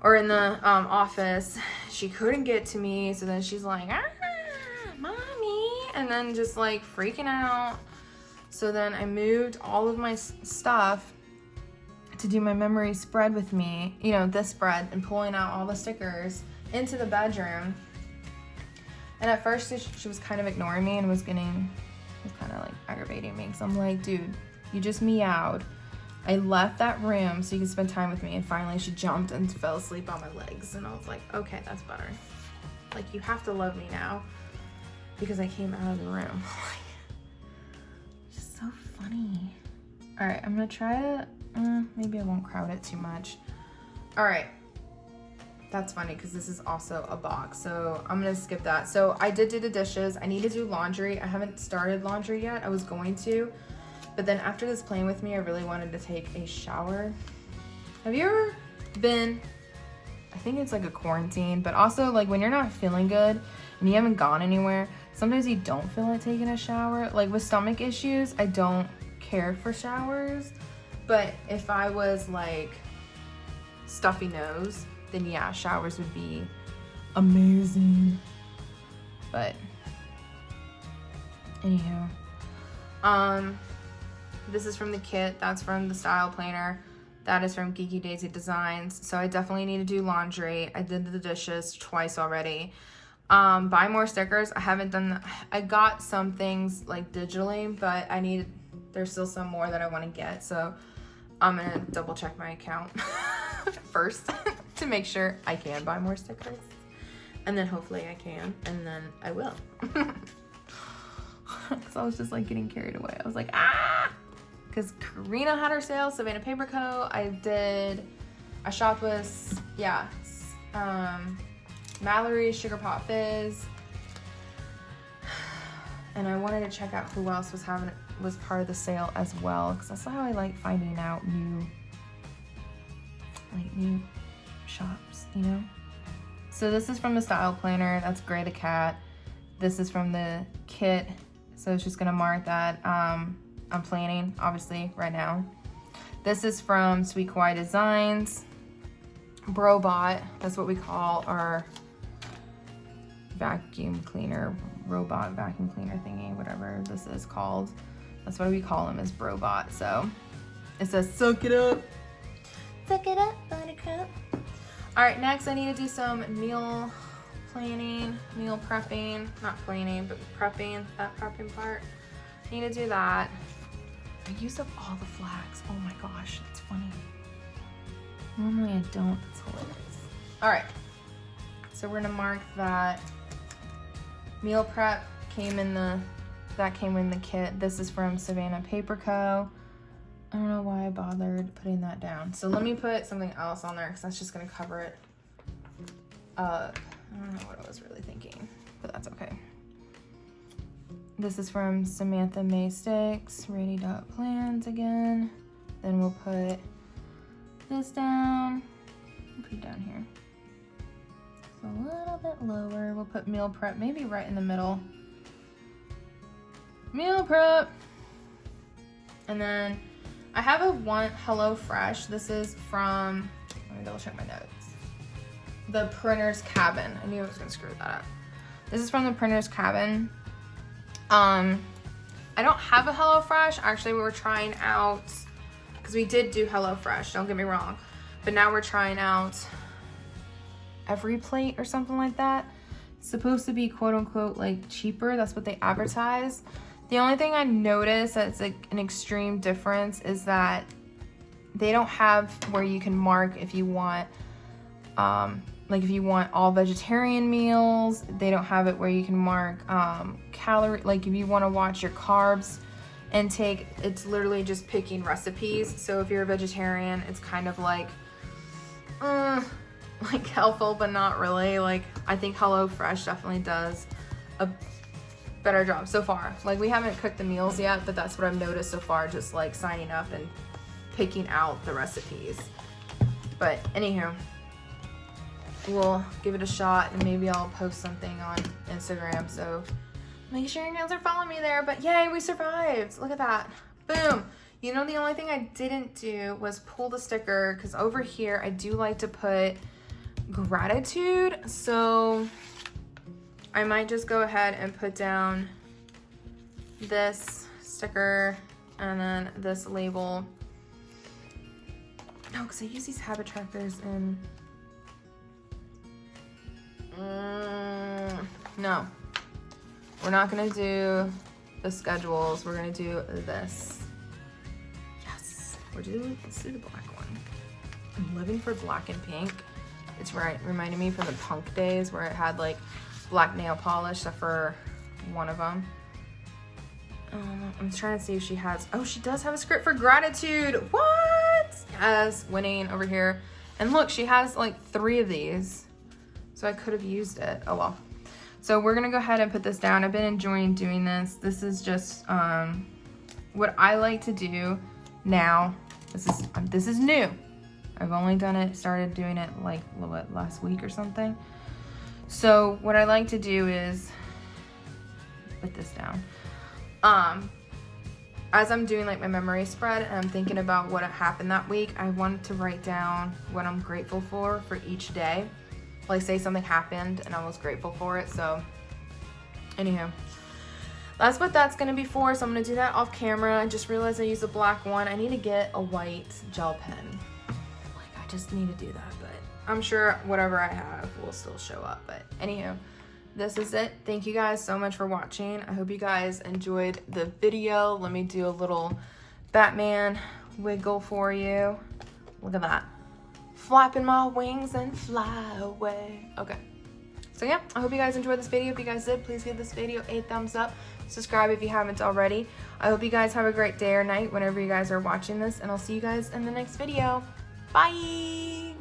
Or in the office. She couldn't get to me. So then she's like, mommy. And then just like freaking out. So then I moved all of my stuff to do my memory spread with me, you know, this spread, and pulling out all the stickers into the bedroom. And at first she was kind of ignoring me and was kind of like aggravating me. So I'm like, dude, you just meowed. I left that room so you could spend time with me. And finally she jumped and fell asleep on my legs. And I was like, okay, that's better. Like, you have to love me now because I came out of the room. Just so funny. All right, I'm gonna try to, maybe I won't crowd it too much. All right, that's funny because this is also a box, so I'm gonna skip that. So I did do the dishes. I need to do laundry. I haven't started laundry yet. I was going to, but then after this playing with me, I really wanted to take a shower. Have you ever been, I think it's like a quarantine, but also like when you're not feeling good and you haven't gone anywhere, sometimes you don't feel like taking a shower. Like with stomach issues, I don't care for showers. But if I was like stuffy nose, then yeah, showers would be amazing. But anywho, this is from the kit. That's from the Style Planner. That is from Geeky Daisy Designs. So I definitely need to do laundry. I did the dishes twice already. Buy more stickers. I haven't done that. I got some things like digitally, but there's still some more that I want to get. So I'm gonna double check my account first to make sure I can buy more stickers. And then hopefully I can, and then I will. Because I was just like getting carried away. I was like, because Karina had her sale, Savannah Paper Co. I shopped with, Mallory's Sugar Pop Fizz. And I wanted to check out who else was part of the sale as well, because that's how I like finding out new shops, you know? So this is from the Style Planner. That's Gray the Cat. This is from the kit. So it's just gonna mark that I'm planning, obviously, right now. This is from Sweet Kawaii Designs. Brobot, that's what we call our vacuum cleaner, robot vacuum cleaner thingy, whatever this is called. That's what we call them, is Brobot. So it says, suck it up. Suck it up, buttercup. All right, next I need to do some meal planning, meal prepping, not planning, but prepping, that prepping part. I need to do that. I used up all the flags. Oh my gosh, it's funny. Normally I don't, it's hilarious. All right, so we're gonna mark that meal prep came in the kit. This is from Savannah Paper Co. I don't know why I bothered putting that down. So let me put something else on there because that's just gonna cover it up. I don't know what I was really thinking, but that's okay. This is from Samantha May Sticks, Ready Dot Plans again. Then we'll put this down. We'll put it down here. So a little bit lower. We'll put meal prep, maybe right in the middle. Meal prep. And then I have a one Hello Fresh. This is from, let me double check my notes. The Printer's Cabin. I knew I was gonna screw that up. This is from the Printer's Cabin. I don't have a Hello Fresh. Actually, we were trying out, because we did do Hello Fresh, don't get me wrong. But now we're trying out Every Plate or something like that. It's supposed to be quote unquote like cheaper. That's what they advertise. The only thing I noticed that's like an extreme difference is that they don't have where you can mark if you want, like if you want all vegetarian meals. They don't have it where you can mark calorie, like if you want to watch your carbs intake. It's literally just picking recipes. So if you're a vegetarian, it's kind of like helpful, but not really. Like I think HelloFresh definitely does a better job so far. Like we haven't cooked the meals yet, but that's what I've noticed so far, just like signing up and picking out the recipes. But anywho, we'll give it a shot and maybe I'll post something on Instagram. So make sure you guys are following me there. But yay, we survived. Look at that. Boom. You know, the only thing I didn't do was pull the sticker, because over here I do like to put gratitude. So I might just go ahead and put down this sticker and then this label. No, because I use these habit trackers in... no. We're not going to do the schedules. We're going to do this. Yes. Let's do the black one. I'm living for black and pink. It's right. Reminded me from the punk days where it had like black nail polish, except for one of them. I'm trying to see if she has, oh, she does have a script for gratitude. What? Yes, winning over here. And look, she has like 3 of these. So I could have used it. Oh well. So we're gonna go ahead and put this down. I've been enjoying doing this. This is just what I like to do now. This is new. I've only started doing it like last week or something. So what I like to do is put this down. As I'm doing like my memory spread and I'm thinking about what happened that week, I wanted to write down what I'm grateful for each day. Like say something happened and I was grateful for it. So anywho, that's what that's gonna be for. So I'm gonna do that off camera. I just realized I used a black one. I need to get a white gel pen. Like I just need to do that, but I'm sure whatever I have will still show up. But anywho, this is it. Thank you guys so much for watching. I hope you guys enjoyed the video. Let me do a little Batman wiggle for you. Look at that. Flapping my wings and fly away. Okay. So yeah, I hope you guys enjoyed this video. If you guys did, please give this video a thumbs up. Subscribe if you haven't already. I hope you guys have a great day or night whenever you guys are watching this, and I'll see you guys in the next video. Bye!